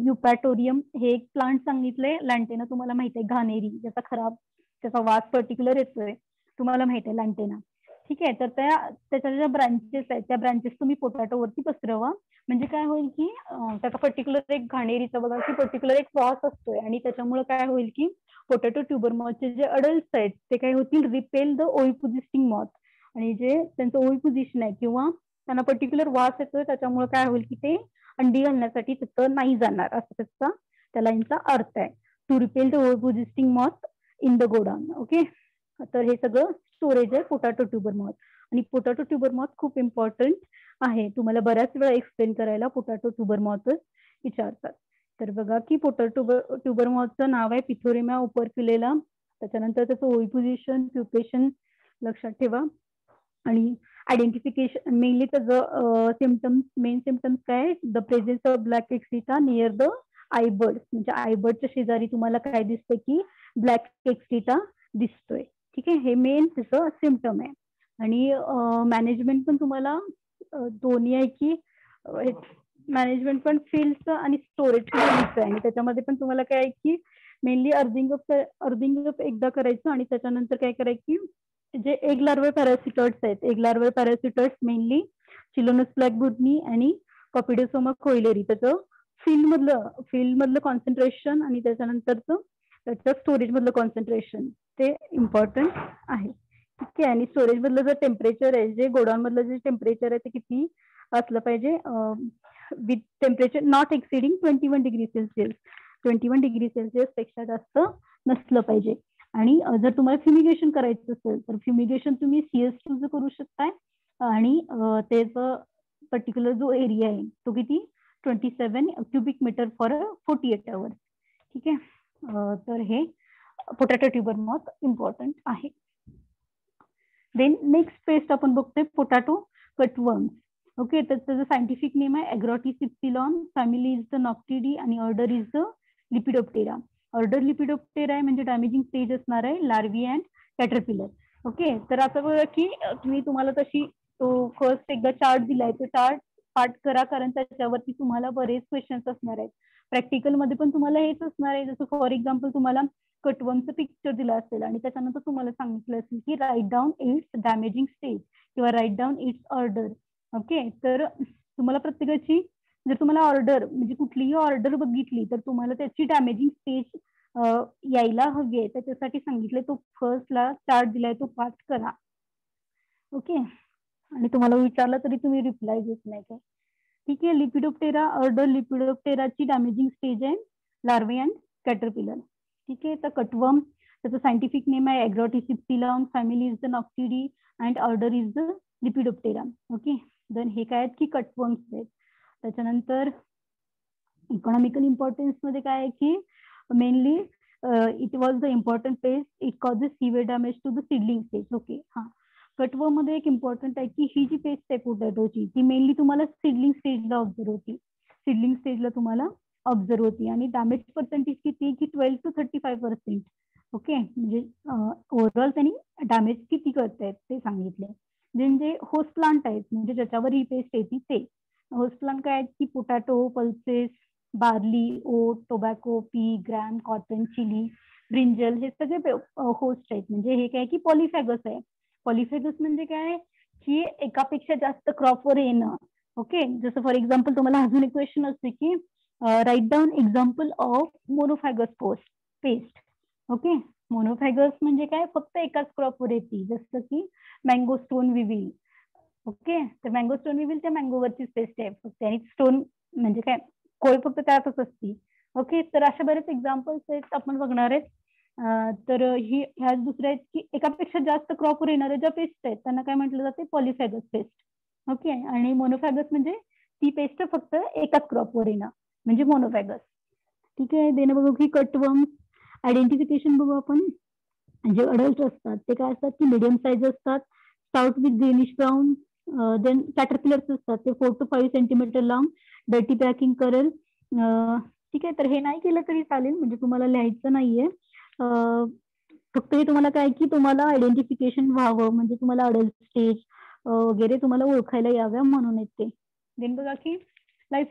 युपॅटोरियम हे एक प्लांट सांगितलंय. लॅन्टेना तुम्हाला माहित आहे घाणेरी ज्याचा खराब त्याचा वास पर्टिक्युलर येतोय तुम्हाला माहित आहे लॅन्टेना. ठीक आहे, तर त्याच्या ज्या ब्रांचेस आहेत त्या ब्रांचेस तुम्ही पोटॅटोवरती पसरवा म्हणजे काय होईल की त्याचा पर्टिक्युलर एक घाणेरीचा बघा की पर्टिक्युलर एक वास असतोय आणि त्याच्यामुळे काय होईल की पोटॅटो ट्युबर मॉथचे जे अडल्ट्स आहेत ते काय होतील रिपेल द ओव्हिपोजिस्टिंग मॉथ आणि जे त्यांचं ओव्हिपोजिशन आहे किंवा त्यांना पर्टिक्युलर वास येतोय त्याच्यामुळे काय होईल की ते अंडी घालण्यासाठी तिथं नाही जाणार असं त्याचा त्या लाईनचा अर्थ आहे. To repel the ovipositing moth in the godown. Okay, तर हे सगळं स्टोरेज आहे पोटॅटो ट्युबर मॉथ आणि पोटॅटो ट्युबर मॉथ खूप इम्पॉर्टंट आहे. तुम्हाला बऱ्याच वेळा एक्सप्लेन करायला पोटॅटो ट्युबर मॉथच विचारतात. तर बघा की पोटॅटो ट्युबर मॉथचं नाव आहे पिथोरिमा ओपर्क्युलेला. त्याच्यानंतर त्याचं ओव्हिपोजिशन प्युपेशन लक्षात ठेवा आणि आयडेंटिफिकेशन मेनली त्याचं सिम्पटम्स मेन सिम्पटम्स काय the presence of black excreta near the eye bud म्हणजे आयबर्डच्या शेजारी तुम्हाला काय दिसतं की ब्लॅक एक्सिटा दिसतोय. ठीक आहे, हे मेन त्याचं सिम्पटम आहे. आणि मॅनेजमेंट पण तुम्हाला दोन्ही आहे की मॅनेजमेंट पण फील्डचं आणि स्टोरेजचं आहे आणि त्याच्यामध्ये पण तुम्हाला काय आहे की मेनली अर्थिंग अप एकदा करायचं आणि त्याच्यानंतर काय करायचं की जे एग लार्वा पॅरासिटॉइड्स आहेत एग लार्वा पॅरासिटॉइड्स मेनली चिलोनस ब्लॅक बुर्नी आणि कॉपिडिसोमा कोइलेरी त्याचं फील्डमधलं कॉन्सन्ट्रेशन आणि त्याच्यानंतरचं त्याचं स्टोरेज मधलं कॉन्सन्ट्रेशन ते इम्पॉर्टंट आहे. ठीक आहे, आणि स्टोरेज मधलं जे टेम्परेचर आहे जे गोडाऊन मधलं जे टेम्परेचर आहे ते किती असलं पाहिजे with temperature not exceeding 21 degree Celsius 21 degree Celsius पेक्षा जास्त नसलं पाहिजे. आणि जर तुम्हाला फ्युमिगेशन करायचं असेल तर फ्युमिगेशन तुम्ही CS2 करू शकताय आणि त्याचा पर्टिक्युलर जो एरिया आहे तो किती 27 क्युबिक मीटर फॉर 48 hours. ठीक आहे, तर हे पोटॅटो ट्युबर मॉथ इम्पॉर्टंट आहे. देन नेक्स्ट पेस्ट आपण बघतोय पोटॅटो कटवर्म्स. ओके, तर त्याचं सायंटिफिक नेम आहे एग्रॉटिस इप्सिलॉन, फॅमिली इज द नॉक्टिडी आणि order is the lepidoptera. Order lepidoptera आहे म्हणजे डॅमेजिंग स्टेज असणार आहे लार्वी अँड कॅटरपिलर. ओके, तर आता बघा की तुम्हाला तशी तो फर्स्ट एकदा चार्ट दिलाय तो चार्ट पाठ करा कारण त्याच्यावरती तुम्हाला बरेच क्वेश्चन्स असणार आहेत. प्रॅक्टिकल मध्ये पण तुम्हाला हेच असणार आहे. जसं फॉर एक्झाम्पल तुम्हाला कटवर्मचं पिक्चर दिलं असेल आणि त्याच्यानंतर तुम्हाला सांगितलं असेल की write down its damaging stage किंवा write down its order. Okay, तर तुम्हाला प्रत्येकाची जर तुम्हाला ऑर्डर म्हणजे कुठलीही ऑर्डर बघितली तर तुम्हाला त्याची डॅमेजिंग स्टेज यायला हवी आहे त्याच्यासाठी सांगितलंय. तो फर्स्टला चार्ट दिलाय तो पाठ करा. ओके, आणि तुम्हाला विचारलं तरी तुम्ही रिप्लाय देत नाही काय. ठीक आहे, लिपिडोप्टेरा ऑर्डर लिपिडोप्टेराची डॅमेजिंग स्टेज आहे लार्वे अँड कॅटरपिलर. ठीक आहे, तर कटवर्म त्याचं सायंटिफिक नेम आहे agrotis ipsilon, family is the noctuidae and order is the lepidoptera. Okay, then हे काय आहेत की कटवर्म्स आहेत. त्याच्यानंतर इकॉनॉमिकल इम्पॉर्टन्स मध्ये काय आहे की mainly it was the important pest, it causes severe damage to the seedling stage. Okay, हा कटवर्म मध्ये एक इम्पॉर्टंट आहे की ही जी पेस्ट आहे पोटॅटोची ती मेनली तुम्हाला सीडलिंग स्टेजला ऑब्झर्व होती. सीडलिंग स्टेजला तुम्हाला ऑब्झर्व होती आणि डॅमेज पर्सेंटेज किती की 12 to 35%. ओके, म्हणजे ओव्हरऑल त्यांनी डॅमेज किती करतायत ते सांगितले. जे होस्ट प्लांट आहेत म्हणजे ज्याच्यावर ही पेस्ट येते ते होस्ट प्लांट काय आहेत की potato, pulses, barley, oat, tobacco, pea, gram, cotton, chili, brinjal हे सगळे होस्ट आहेत. म्हणजे हे काय की पॉलिफॅगस आहे. पॉलिफॅगस म्हणजे काय की एकापेक्षा जास्त क्रॉपवर येणं. ओके, जसं फॉर एक्झाम्पल तुम्हाला अजून एक क्वेश्चन असते की write down example of monophagous pest. Okay, monophagous म्हणजे काय फक्त एकाच क्रॉपवर येते, जसं की मँगो स्टोन विविल. ओके, तर मँगो स्टोन विविल त्या मँगोवरची पेस्ट आहे फक्त आणि स्टोन म्हणजे काय कोय फक्त त्यातच असते. ओके, तर अशा बरेच एक्झाम्पल्स आहेत आपण बघणार आहेत. तर ही ह्या दुसऱ्या आहेत की एकापेक्षा जास्त क्रॉपवर येणाऱ्या ज्या पेस्ट आहेत त्यांना काय म्हटलं जाते पॉलिफॅगस पेस्ट. ओके, आणि मोनोफॅगस म्हणजे ती पेस्ट फक्त एकाच क्रॉपवर येणं म्हणजे मोनोफॅगस. ठीक आहे, देणं बघू की कटवर्म आयडेंटिफिकेशन बघू आपण. जे अडल्ट असतात ते काय असतात की मीडियम साईज असतात, stout with greenish brown. Then caterpillars असतात ते 4 to 5 सेंटीमीटर लांब, डर्टी पॅकिंग करेल. ठीक आहे, तर हे नाही केलं तरी चालेल म्हणजे तुम्हाला लिहायचं नाहीये. फक्त हे तुम्हाला काय की तुम्हाला आयडेंटिफिकेशन व्हावं म्हणजे तुम्हाला अडल्ट स्टेज वगैरे तुम्हाला ओळखायला याव्या म्हणून येते. देन बघा की लाईफ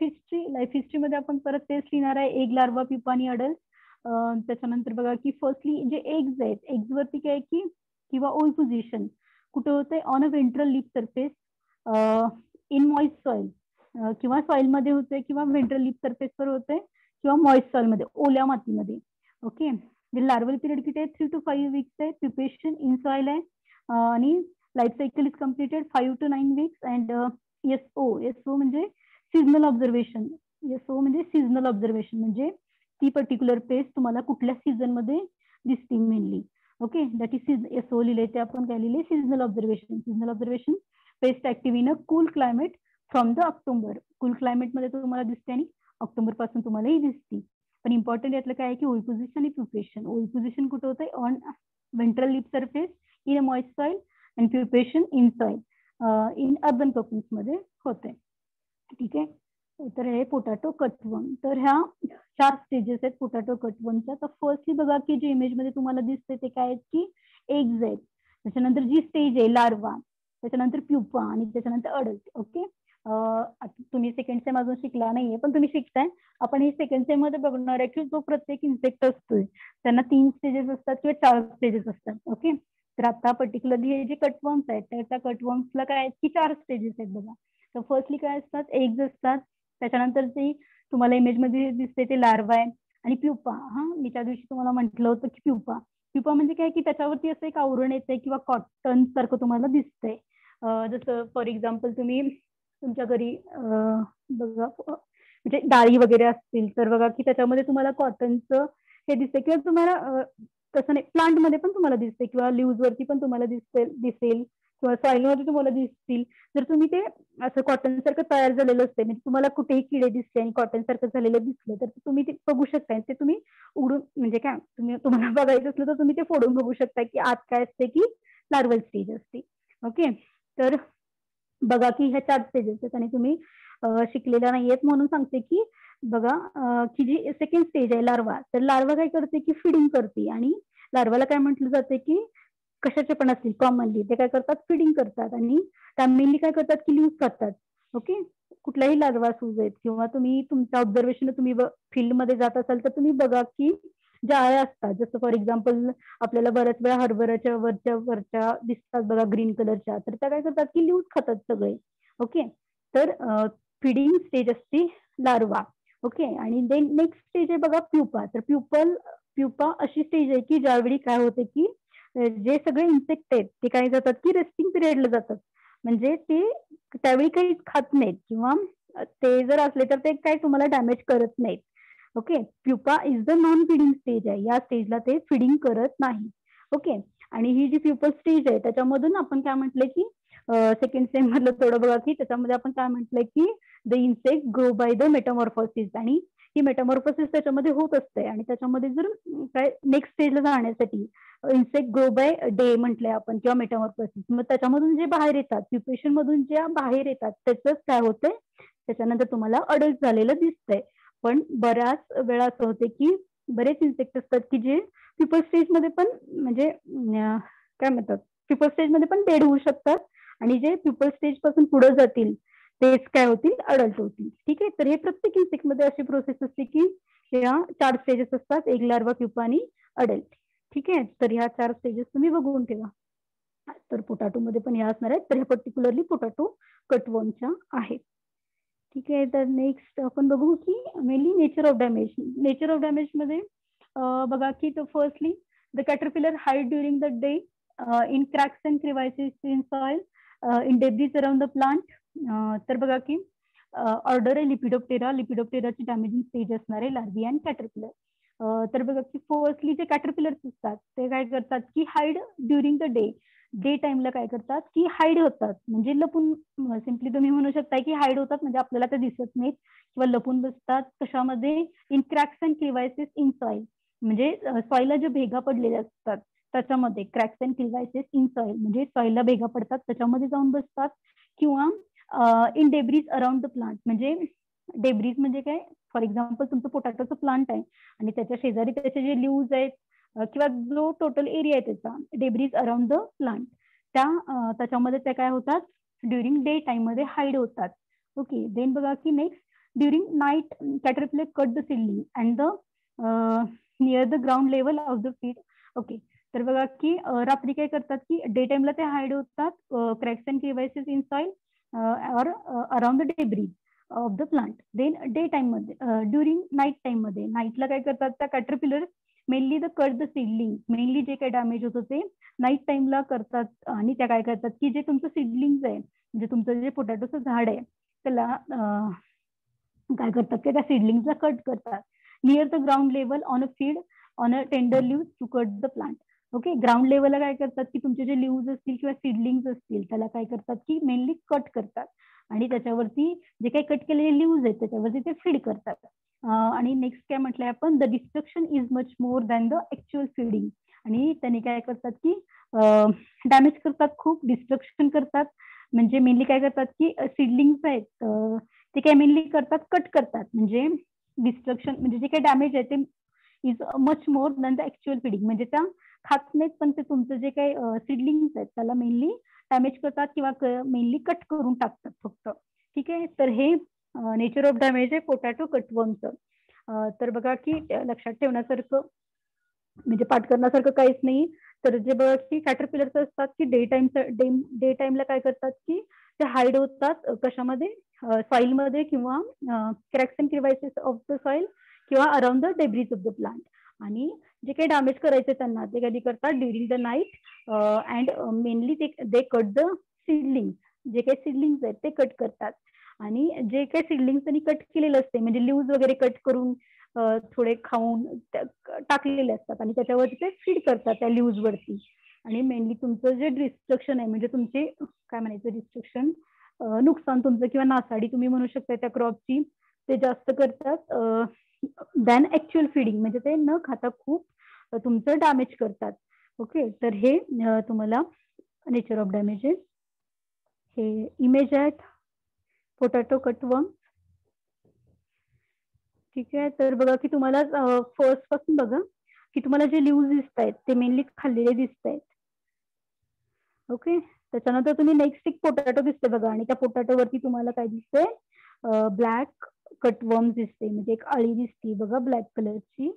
हिस्ट्रीमध्ये आपण परत तेच लिहिणार आहे, एग, लार्वा, प्युपा आणि अडल्ट. त्याच्यानंतर बघा की फर्स्टली जे एग्ज आहेत, एग्ज वरती काय की किंवा ओल पोझिशन कुठे होते on a ventral lip surface in moist soil, किंवा सॉइल मध्ये होते किंवा वेंट्रल लिप सरफेसवर होते किंवा मॉइस्ट सॉइल मध्ये ओल्या मातीमध्ये. ओके, लार्वल पिरियड किती आहे 3 to 5 वीक्स आहे. प्युपेशन इन सॉइल आहे आणि life cycle is completed 5 to 9 weeks. And SO म्हणजे सीझनल ऑब्झर्वेशन. एसओ म्हणजे सीझनल ऑब्झर्वेशन म्हणजे ती पर्टिक्युलर पेस्ट तुम्हाला कुठल्या सीझन मध्ये दिसते mainly. Okay, that is SO लिहिले ते आपण काय लिहिले seasonal observation. Seasonal observation pest active in a cool climate from the October. Cool climate मध्ये तुम्हाला दिसते आणि ऑक्टोबर पासून तुम्हालाही दिसते. पण इम्पॉर्टंट यातलं काय आहे की ओल पोझिशन आणि प्युपेशन. ओल पोझिशन कुठे होतंय on ventral lip surface in a moist soil and pupation in soil in urban couples मध्ये होते. ठीक आहे, तर हे पोटॅटो कटवर्म. तर ह्या 4 स्टेजेस आहेत पोटॅटो कटवर्मच्या. तर फर्स्टली बघा की जे इमेज मध्ये तुम्हाला दिसते ते काय आहेत की एग्ज आहेत. त्याच्यानंतर जी स्टेज आहे लार्वा, त्याच्यानंतर प्युपा आणि त्याच्यानंतर अडल्ट. ओके, तुम्ही सेकंड सेम अजून शिकला नाहीये पण तुम्ही शिकताय. आपण हे सेकंड सेम मध्ये बघणार आहे की जो प्रत्येक इन्सेक्ट असतोय त्यांना 3 स्टेजेस असतात किंवा 4 स्टेजेस असतात. ओके, तर आता पर्टिक्युलरली हे जे कटवर्म्स आहेत तर त्या कटवर्म्सला काय आहेत की 4 स्टेजेस आहेत बघा. तर फर्स्टली काय असतात एग्ज असतात, त्याच्यानंतर ते तुम्हाला इमेज मध्ये दिसते ते लार्वा आहे आणि प्युपा. हा, मी त्या दिवशी तुम्हाला म्हटलं होतं की प्युपा म्हणजे काय की त्याच्यावरती असं एक आवरण येते किंवा कॉटन सारखं तुम्हाला दिसतंय. जसं फॉर एक्झाम्पल तुम्ही तुमच्या घरी बघा म्हणजे डाळी वगैरे असतील तर बघा की त्याच्यामध्ये तुम्हाला कॉटनचं हे दिसते किंवा तुम्हाला तसं नाही प्लांट मध्ये पण तुम्हाला दिसते किंवा लिव्ज वरती पण तुम्हाला दिसेल किंवा सॉइल मध्ये तुम्हाला दिसतील. जर तुम्ही ते असं कॉटन सारखं तयार झालेलं असते म्हणजे तुम्हाला कुठेही किडे दिसते आणि कॉटन सारखं झालेलं दिसलं तर तुम्ही ते बघू शकता. ते तुम्ही उडून म्हणजे काय तुम्हाला बघायचं असलं तर तुम्ही ते फोडून बघू शकता की आत काय असते की लार्वल स्टेज असते. ओके, तर बघा की ह्या 4 स्टेजेस आहेत आणि तुम्ही शिकलेल्या नाहीयेत म्हणून सांगते की बघा की जी सेकंड स्टेज आहे लार्वा, तर लार्वा काय करते की फिडिंग करते आणि लार्वाला काय म्हटलं जाते की कशाचे पण असतील कॉमनली ते काय करतात फिडिंग करतात आणि त्या मेनली काय करतात की लिव्ह खातात. ओके, कुठलाही लार्वा असू देत किंवा तुम्ही तुमच्या ऑब्झर्वेशन तुम्ही फील्डमध्ये जात असाल तर तुम्ही बघा की ज्या आळ्या असतात जसं फॉर एक्झाम्पल आपल्याला बऱ्याच वेळा हरभऱ्याच्या वरच्या दिसतात बघा ग्रीन कलरच्या, तर त्या काय करतात की लिव्ह खातात सगळे. ओके, तर फीडिंग स्टेज असते लार्वा. ओके, आणि देन नेक्स्ट स्टेज आहे बघा प्युपा. तर प्युपा अशी स्टेज आहे की ज्यावेळी काय होते की जे सगळे इन्सेक्ट आहेत ते काय जातात की रेस्टिंग पिरियडला जातात. म्हणजे ते त्यावेळी काही खात नाहीत किंवा ते जर असले तर ते काय तुम्हाला डॅमेज करत नाहीत. Okay. Pupa is the non feeding stage आहे, या स्टेजला ते फिडिंग करत नाही. ओके. आणि ही जी प्युपल स्टेज आहे त्याच्यामधून आपण काय म्हटलंय की सेकंड सेम मधलं थोडं बघा की त्याच्यामध्ये आपण काय म्हटलंय की the insect grow by the Metamorphosis, आणि ही मेटामॉर्फोसिस त्याच्यामध्ये होत असते. आणि त्याच्यामध्ये जर काय नेक्स्ट स्टेजला जाण्यासाठी इन्सेक्ट ग्रो बाय डे म्हटलंय आपण किंवा मेटामॉर्फोसिस, मग त्याच्यामधून जे बाहेर येतात प्युपेशन मधून ज्या बाहेर येतात त्याच काय होतंय, त्याच्यानंतर तुम्हाला अडल्ट झालेलं दिसतंय. पण बऱ्याच वेळा असं होते की बरेच इन्सेक्ट असतात की जे प्युपल स्टेज मध्ये पण म्हणजे काय म्हणतात प्युपल स्टेज मध्ये पण डेड होऊ शकतात, आणि जे प्युपल स्टेज पासून पुढे जातील तेच काय होतील, अडल्ट होतील. ठीक आहे. तर हे प्रत्येक इन्सेक्ट मध्ये अशी प्रोसेस असते की या 4 स्टेजेस असतात, एक लार्वा, प्युपा आणि अडल्ट. ठीक आहे. तर ह्या 4 स्टेजेस तुम्ही बघून ठेवा. तर पोटॅटो मध्ये पण ह्या असणार आहेत. तर ह्या पर्टिक्युलरली पोटॅटो कटवर्मच्या आहेत. ठीक आहे. तर नेक्स्ट आपण बघू की mainly nature of damage. Nature of damage मध्ये बघा की तो firstly the caterpillar hide during the day in cracks and crevices in soil in debris around the plant. तर बघा की ऑर्डर आहे लिपिडोप्टेरा. लिपिडोप्टेराची डॅमेजिंग स्टेज असणार आहे लार्वी अँड कॅटरपिलर. तर बघा की फर्स्टली जे कॅटरपिलर्स असतात ते काय करतात की हाईड ड्युरिंग द डे टाइमला काय करतात की हाईड होतात, म्हणजे लपून, सिम्पली तुम्ही म्हणू शकता की हाईड होतात म्हणजे आपल्याला ते दिसत नाहीत किंवा लपून बसतात. कशामध्ये, in cracks and crevices in soil, म्हणजे सॉइलला जे भेगा पडलेल्या असतात त्याच्यामध्ये cracks and crevices in soil म्हणजे सॉइलला भेगा पडतात त्याच्यामध्ये जाऊन बसतात, किंवा in debris around the plant. म्हणजे डेब्रिज म्हणजे काय, फॉर एक्झाम्पल तुमचं पोटॅटोचं प्लांट आहे आणि त्याच्या शेजारी त्याचे जे लिव्ज आहेत किंवा जो टोटल एरिया आहे त्याचा डेब्रिज अराउंड द प्लांट, त्याच्यामध्ये ते काय होतात ड्युरिंग डे टाइम मध्ये हाईड होतात. ओके. देन बघा की next during night caterpillar cut the seedling and the near the ground level of the feed. Okay. तर बघा की रात्री काय करतात की डे टाइमला ते हाईड होतात cracks and crevices in soil और around the debris of the plant. Then day time मध्ये ड्युरिंग नाईट टाइम मध्ये नाईटला काय करतात त्या caterpillar mainly the cut the seedling, mainly जे काही डॅमेज होतं ते नाईट टाइमला करतात. आणि त्या काय करतात की जे तुमचं सीडलिंग्स आहे म्हणजे तुमचं जे पोटॅटोचं झाड आहे त्याला काय करतात की त्या सीडलिंगला कट करतात near the ground level on a feed on a tender leaf to cut the plant. Okay. Ground लेवलला काय करतात की तुमचे जे लिव्ज असतील किंवा सीडलिंग्स असतील त्याला काय करतात की मेनली कट करतात आणि त्याच्यावरती जे काही कट केलेले लिव्ज आहेत त्याच्यावरती ते फीड करतात. आणि नेक्स्ट काय म्हटलंय आपण, the destruction is much more than the actual feeding. आणि त्यांनी काय करतात की डॅमेज करतात, खूप डिस्ट्रक्शन करतात. म्हणजे मेनली काय करतात की सीडलिंग्स आहेत ते काय मेनली करतात, कट करतात. म्हणजे डिस्ट्रक्शन म्हणजे जे काही डॅमेज आहे ते is much more than the actual feeding, म्हणजे त्या खात नाहीत पण ते तुमचं जे काही सीडलिंग्स आहेत त्याला मेनली डॅमेज करतात किंवा मेनली कट करून टाकतात फक्त. ठीक आहे. तर हे नेचर ऑफ डॅमेज आहे पोटॅटो कटवर्मचं. तर बघा की लक्षात ठेवण्यासारखं म्हणजे पाठ करण्यासारखं काहीच नाही. तर जे बघा की कॅटरपिलर्स असतात की डे टाइमला काय करतात की ते हाईड होतात कशामध्ये, सॉइल मध्ये किंवा cracks and crevices of the soil किंवा around the debris of the plant. आणि जे काही डॅमेज करायचे त्यांना ते कधी करतात during the night and mainly they cut the seedling, जे काही सीडलिंग्स आहेत ते कट करतात. आणि जे काही सीडलिंग्स त्यांनी कट केलेलं असते म्हणजे लिव्ज वगैरे कट करून थोडे खाऊन टाकलेले असतात आणि त्याच्यावरती ते फीड करतात त्या लिव्ज वरती. आणि मेनली तुमचं जे डिस्ट्रक्शन आहे म्हणजे तुमचे काय म्हणायचं डिस्ट्रक्शन, नुकसान तुमचं किंवा नासाडी तुम्ही म्हणू शकता त्या क्रॉपची, ते जास्त करतात दॅन ऍक्च्युअल फीडिंग, म्हणजे ते न खाता खूप तुमचं डॅमेज करतात. ओके. तर हे तुम्हाला नेचर ऑफ डॅमेज आहे. हे इमेज आहेत पोटॅटो कटवर्म. ठीक आहे. तर बघा की तुम्हाला फर्स्ट पासून बघा की तुम्हाला जे लिव्ज दिसत आहेत ते मेनली खाल्लेले दिसत आहेत. ओके. त्याच्यानंतर तुम्ही नेक्स्ट एक पोटॅटो दिसते बघा आणि त्या पोटॅटोवरती तुम्हाला काय दिसतंय, ब्लॅक कटवर्म दिसते, म्हणजे एक अळी दिसते बघा ब्लॅक कलरची.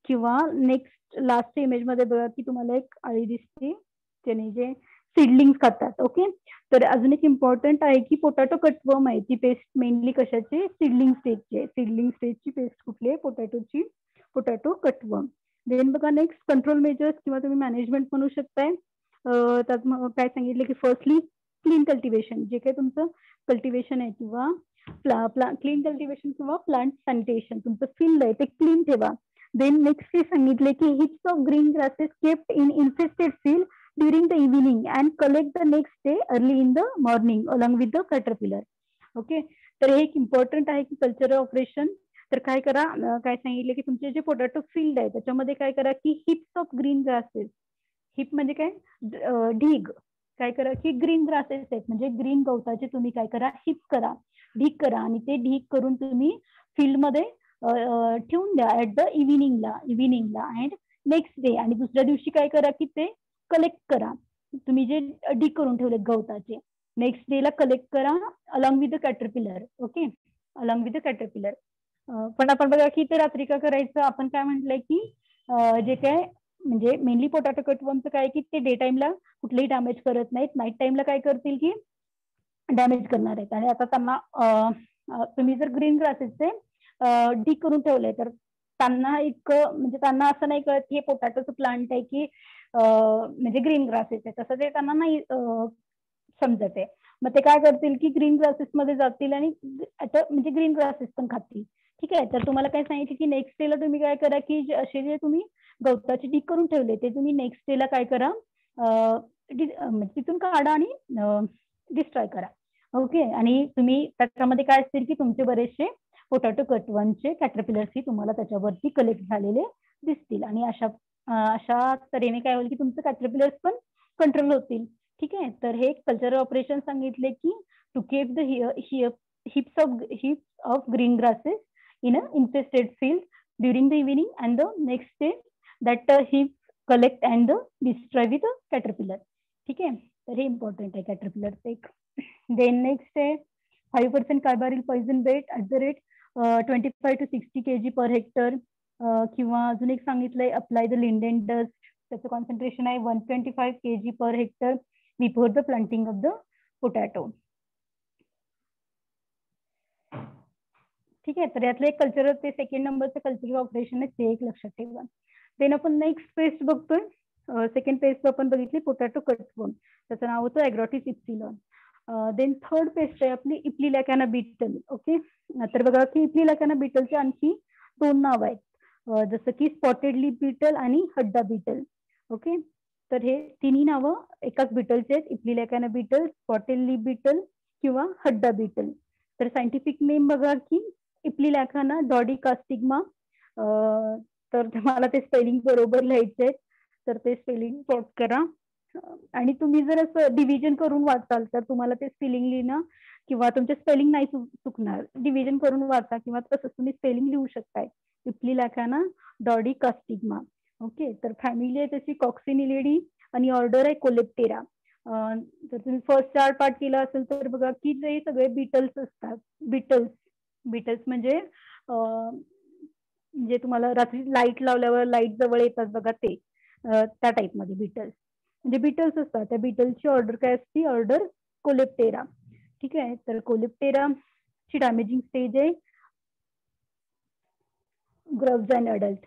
किंवा नेक्स्ट लास्ट इमेज मध्ये बघा की तुम्हाला एक अळी दिसते त्याने जे सीडलिंग्स खातात. ओके. तर अजून एक इम्पॉर्टंट आहे की पोटॅटो कटवर्म आहे ती पेस्ट मेनली कशाची, सीडलिंग स्टेजची. सीडलिंग स्टेजची पेस्ट कुठली आहे, पोटॅटोची, पोटॅटो कटवर्म. देन बघा नेक्स्ट कंट्रोल मेजर्स किंवा तुम्ही मॅनेजमेंट म्हणू शकताय. त्यात काय सांगितलं की फर्स्टली क्लीन कल्टिवेशन, जे काही तुमचं कल्टिवेशन आहे किंवा क्लीन कल्टिवेशन किंवा प्लांट सॅनिटेशन, तुमचं फील्ड आहे ते क्लीन ठेवा. देन नेक्स्ट सांगितले की hips of green grasses kept in infested field during the evening and collect the next day early in the morning along with the caterpillar. Okay, तर हे एक important आहे की कल्चरल ऑपरेशन. तर काय करा, काय सांगितलं की तुमचे जे पोटॅटो फील्ड आहे त्याच्यामध्ये काय करा की hips of green grasses, heap म्हणजे काय, ढीग, काय करा की ग्रीन ग्रासेस आहेत म्हणजे ग्रीन गवताचे तुम्ही काय करा, हिप करा, ढीग करा आणि ते ढीग करून तुम्ही फील्डमध्ये ठेवून द्या ऍट द इव्हिनिंगला अँड नेक्स्ट डे, आणि दुसऱ्या दिवशी काय करा की ते कलेक्ट करा, तुम्ही जे ढीग करून ठेवले गवताचे नेक्स्ट डे ला कलेक्ट करा along with the caterpillar. Okay, along with the caterpillar. पण आपण बघा की ते रात्री का करायचं, आपण काय म्हटलंय की जे काय म्हणजे मेनली पोटॅटो कटवर्मचं काय की ते डे टाइमला कुठलेही डॅमेज करत नाहीत, नाईट टाइमला काय करतील की डॅमेज करणार आहेत. आणि आता त्यांना तुम्ही जर ग्रीन ग्रासेसचे ढीग करून ठेवले तर त्यांना एक म्हणजे त्यांना असं नाही कळत की हे पोटॅटोचं प्लांट आहे की म्हणजे ग्रीन ग्रासेस आहे, तसं ते त्यांना नाही समजत आहे. मग ते काय करतील की ग्रीन ग्रासेस मध्ये जातील आणि म्हणजे ग्रीन ग्रासेस पण खातील. ठीक आहे, तर तुम्हाला काय सांगितलं की नेक्स्ट डेला तुम्ही काय करा की असे जे तुम्ही गवताचे ढीग करून ठेवले ते तुम्ही नेक्स्ट डेला काय करा, तिथून काढा आणि डिस्ट्रॉय करा. ओके, आणि तुम्ही त्याच्यामध्ये काय असतील की तुमचे बरेचसे पोटॅटो कटवर्मचे कॅटरपिलर्स तुम्हाला त्याच्यावरती कलेक्ट झालेले दिसतील आणि अशा तऱ्हेने काय होईल की तुमचे कॅटरपिलर्स पण कंट्रोल होतील. ठीक आहे, तर हे कल्चरल ऑपरेशन सांगितले की to keep the heaps of green grasses in a infested field during the evening and the next day that heaps collect and destroy with caterpillar. ठीक आहे, तर हे इम्पॉर्टंट आहे कॅटरपिलरचं एक. देन नेक्स्ट आहे 5% carbaryl poison bait at the rate 25 to 60 kg per hectare, किंवा अजून एक सांगितलंय अप्लाय द लिंडेन डस्ट, त्याचं कॉन्सन्ट्रेशन आहे 125 kg per hectare before the planting of the potato. ठीक आहे, तर यातलं एक कल्चरल ते सेकंड नंबरचं कल्चरल ऑपरेशन आहे ते एक लक्षात ठेवा. देन आपण नेक्स्ट पेस्ट बघतोय, सेकंड पेस्ट आपण बघितली पोटॅटो कटवर्म, त्याचं नाव होतं ॲग्रॉटिस इप्सिलॉन. देन थर्ड पेस्ट आहे आपली इप्लिलॅकाना बीटल. ओके, तर बघा की इप्लिलॅकाना बीटलचे आणखी दोन नाव आहेत, जसं की स्पॉटेड लिप बीटल आणि हड्डा बीटल. ओके, तर हे तिन्ही नावं एकाच बीटलचे आहेत, इप्लिलॅकाना बीटल, स्पॉटेड लिप बीटल किंवा हड्डा बीटल. तर सायंटिफिक नेम बघा की इप्लिलॅकाना डॉडिकास्टिग्मा. तर तुम्हाला ते स्पेलिंग बरोबर लिहायचे, तर ते स्पेलिंग नोट करा. आणि तुम्ही जर असं डिव्हिजन करून वाचाल तर तुम्हाला ते स्पेलिंग लिहिणं किंवा तुमचे स्पेलिंग नाही चुकणार, डिव्हिजन करून वाचा किंवा तसंच तुम्ही स्पेलिंग लिहू शकताय, इप्लिलॅकाना डॉडिकास्टिग्मा. ओके, तर फॅमिली आहे त्याची कॉक्सिनिलिडी आणि ऑर्डर आहे कोलेप्टेरा. जर तुम्ही फर्स्ट चार्ट पार्ट केला असेल तर बघा की जे सगळे बीटल्स असतात, बीटल्स म्हणजे जे तुम्हाला रात्री लाईट लावल्यावर लाईट जवळ येतात बघा ते, त्या टाईपमध्ये बीटल्स म्हणजे बीटल्स असतात. त्या बीटल्सची ऑर्डर काय असते, ऑर्डर कोलेप्टेरा. ठीक आहे, तर कोलेप्टेरा ची डॅमेजिंग स्टेज आहे ग्रब्स अँड अडल्ट.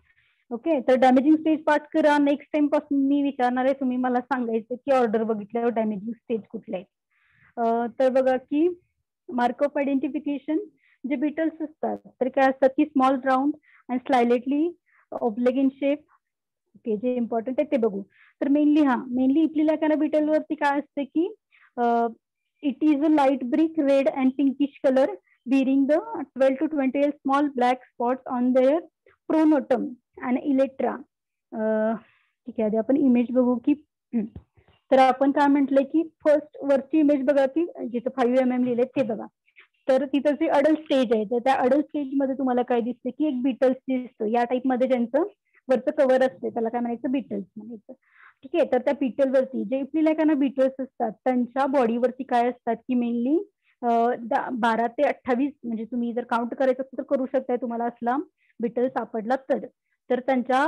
ओके, तर डॅमेजिंग स्टेज पास करा. नेक्स्ट टाइम पासून मी विचारणार आहे, तुम्ही मला सांगायचं की ऑर्डर बघितल्यावर डॅमेजिंग स्टेज कुठले आहेत. तर बघा की मार्क ऑफ आयडेंटिफिकेशन, जे बीटल्स असतात तर काय असतात की small round and slightly oblique in shape. Okay, जे इम्पॉर्टंट आहे ते बघू. तर मेनली इप्लिलॅकाना बीटल वरती काय असते की it is a light brick red and pinkish colour bearing the 12 to 20 small black spots on their pronotum and elytra. ठीक आहे, आपण इमेज बघू की तर आपण काय म्हटलंय की फर्स्ट वरची इमेज बघा की जिथं 5 mm लिहिलंय ते बघा. तर तिथं जे अडल्ट स्टेज आहे तर त्या अडल्ट स्टेज मध्ये तुम्हाला काय दिसते की एक बीटल्स दिसतं, या टाईप मध्ये ज्यांचं वरचं कव्हर असते त्याला काय म्हणायचं, बीटल्स म्हणायचं. ठीक आहे, तर त्या बीटल वरती जे इप्लिलॅकाना बीटल्स असतात त्यांच्या बॉडीवरती काय असतात की मेनली 12 ते 28 म्हणजे तुम्ही जर काउंट करायचं असेल तर करू शकताय, तुम्हाला असला बीटल सापडला तर त्यांच्या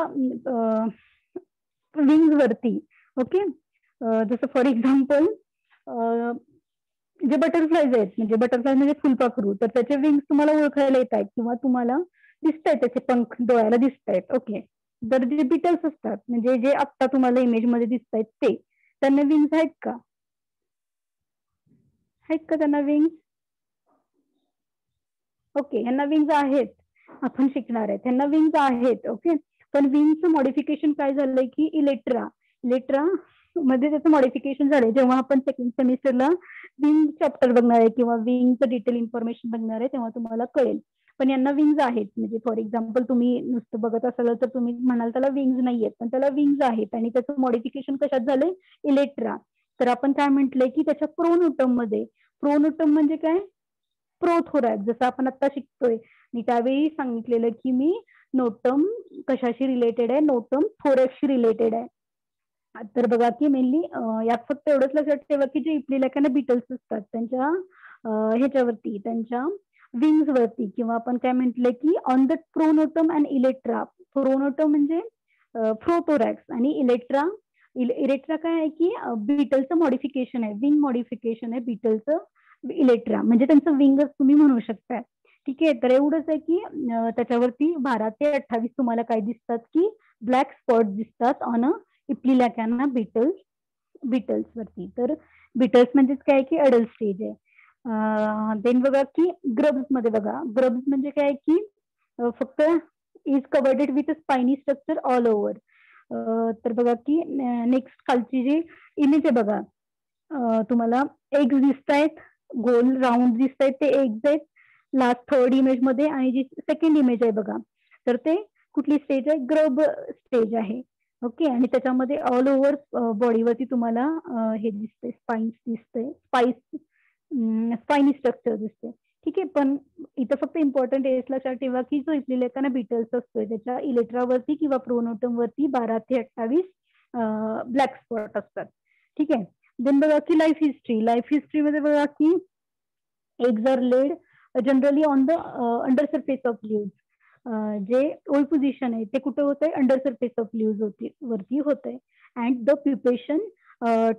विंग्स वरती. ओके, जसं फॉर एक्झाम्पल जे बटरफ्लायज आहेत, म्हणजे बटरफ्लाय म्हणजे फुलपाखरू, तर त्याचे विंग्स तुम्हाला ओळखायला येत आहेत किंवा तुम्हाला दिसत आहेत, त्याचे पंख डोळ्याला दिसत आहेत. ओके, तर जे बीटल्स असतात म्हणजे जे आता तुम्हाला इमेज मध्ये दिसत आहेत ते, त्यांना विंग्स आहेत का त्यांना विंग्स? ओके, ह्यांना विंग्स आहेत, आपण शिकणार आहेत, ह्यांना विंग्स आहेत. ओके, पण विंगचं मॉडिफिकेशन काय झालंय की इलेक्ट्रा मध्ये त्याचं मॉडिफिकेशन झालंय. जेव्हा आपण सेकंड सेमिस्टरला विंग चॅप्टर बघणार आहे किंवा विंगचं डिटेल इन्फॉर्मेशन बघणार आहे तेव्हा तुम्हाला कळेल. पण यांना विंग्स आहेत. म्हणजे फॉर एक्झाम्पल तुम्ही नुसतं बघत असाल तर तुम्ही म्हणाल त्याला विंग्स नाहीयेत, पण त्याला विंग्स आहेत आणि त्याचं मॉडिफिकेशन कशात झालंय, इलेक्ट्रा. तर आपण काय म्हटलंय की त्याच्या प्रोनोटम मध्ये, प्रोनोटम म्हणजे काय, प्रोथोरॅक्स, जसं आपण आता शिकतोय. मी त्यावेळी सांगितलेलं की मी नोटम कशाशी रिलेटेड आहे, नोटम थोरॅक्सशी रिलेटेड आहे. तर बघा की मेनली यात फक्त एवढंच लक्षात ठेवा की जे इप्लिलॅकाना बिटल्स असतात त्यांच्या ह्याच्यावरती, त्यांच्या विंग्स वरती, किंवा आपण काय म्हटलंय की ऑन द प्रोनोटम अँड इलेक्ट्रा. प्रोनोटम म्हणजे प्रोथोरॅक्स आणि इलेक्ट्रा, इलेक्ट्रा काय आहे की बीटलचं मॉडिफिकेशन आहे, विंग मॉडिफिकेशन आहे बीटलचं. इलेक्ट्रा म्हणजे त्यांचं विंगच तुम्ही म्हणू शकता. ठीक आहे, तर एवढंच आहे की त्याच्यावरती 12 ते 28 तुम्हाला काय दिसतात की ब्लॅक स्पॉट दिसतात ऑन इप्लिलॅकाना बीटल्स वरती. तर बीटल्स म्हणजेच काय की अडल्ट स्टेज आहे. देन बघा की ग्रब्स मध्ये बघा, ग्रब्स म्हणजे काय की फक्त is covered with spiny structure all over. तर बघा की नेक्स्ट खालची जी इमेज आहे बघा, तुम्हाला एग्स दिसत आहेत, गोल राऊंड दिसत आहेत, ते एग्स आहेत लास्ट थर्ड इमेज मध्ये. आणि जी सेकंड इमेज आहे बघा, तर ते कुठली स्टेज आहे, ग्रब स्टेज आहे. ओके, आणि त्याच्यामध्ये ऑल ओव्हर बॉडीवरती तुम्हाला हे दिसते, स्पाइन्स दिसते, स्पाइनी स्ट्रक्चर दिसते. ठीक आहे, पण इथं फक्त इम्पॉर्टंट एस लक्षात ठेवा की जो इप्लिलॅकाना बीटल्स असतोय त्याच्या इलेक्ट्रावरती किंवा प्रोनोटम वरती 12 ते 28 ब्लॅक स्पॉट असतात. ठीक आहे, देन बघा की लाईफ हिस्ट्री. लाईफ हिस्ट्री मध्ये बघा की eggs are laid generally on the under surface of leaves. जे ओल पोझिशन आहे ते कुठे होत आहे, अंडर सरफेस ऑफ लिव्स वरती होत आहे. And the pupation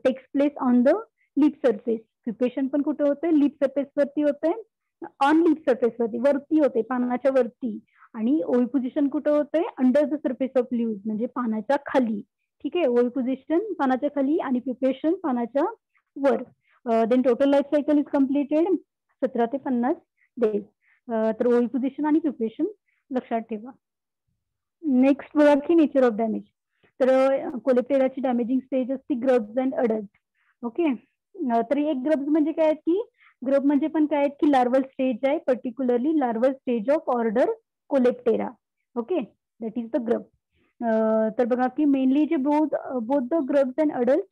takes place on the leaf surface. Pupation पण कुठे होते, लिप सरफेस वरती होते, ऑन लिप सरफेस वरती होते, पानाच्या वरती. आणि ओल पोझिशन कुठे होते, under the surface of lives म्हणजे पानाच्या खाली. ठीक आहे, ओल पोझिशन पानाच्या खाली आणि प्युपेशन पानाच्या वर. Then total life cycle is completed 17 ते 50 डेज. तर ओल पोझिशन आणि प्युपेशन लक्षात ठेवा. नेक्स्ट बघा की नेचर ऑफ डॅमेज. तर कोलेप्टेराची डॅमेजिंग स्टेज असते ग्रब्स अँड अडल्ट. ओके, तर एक ग्रब्स म्हणजे काय की, ग्रब म्हणजे पण काय की लार्वल स्टेज आहे, particularly larval stage of order Coleoptera. Okay, that is the grub. तर बघा की मेनली जे both the grubs and adult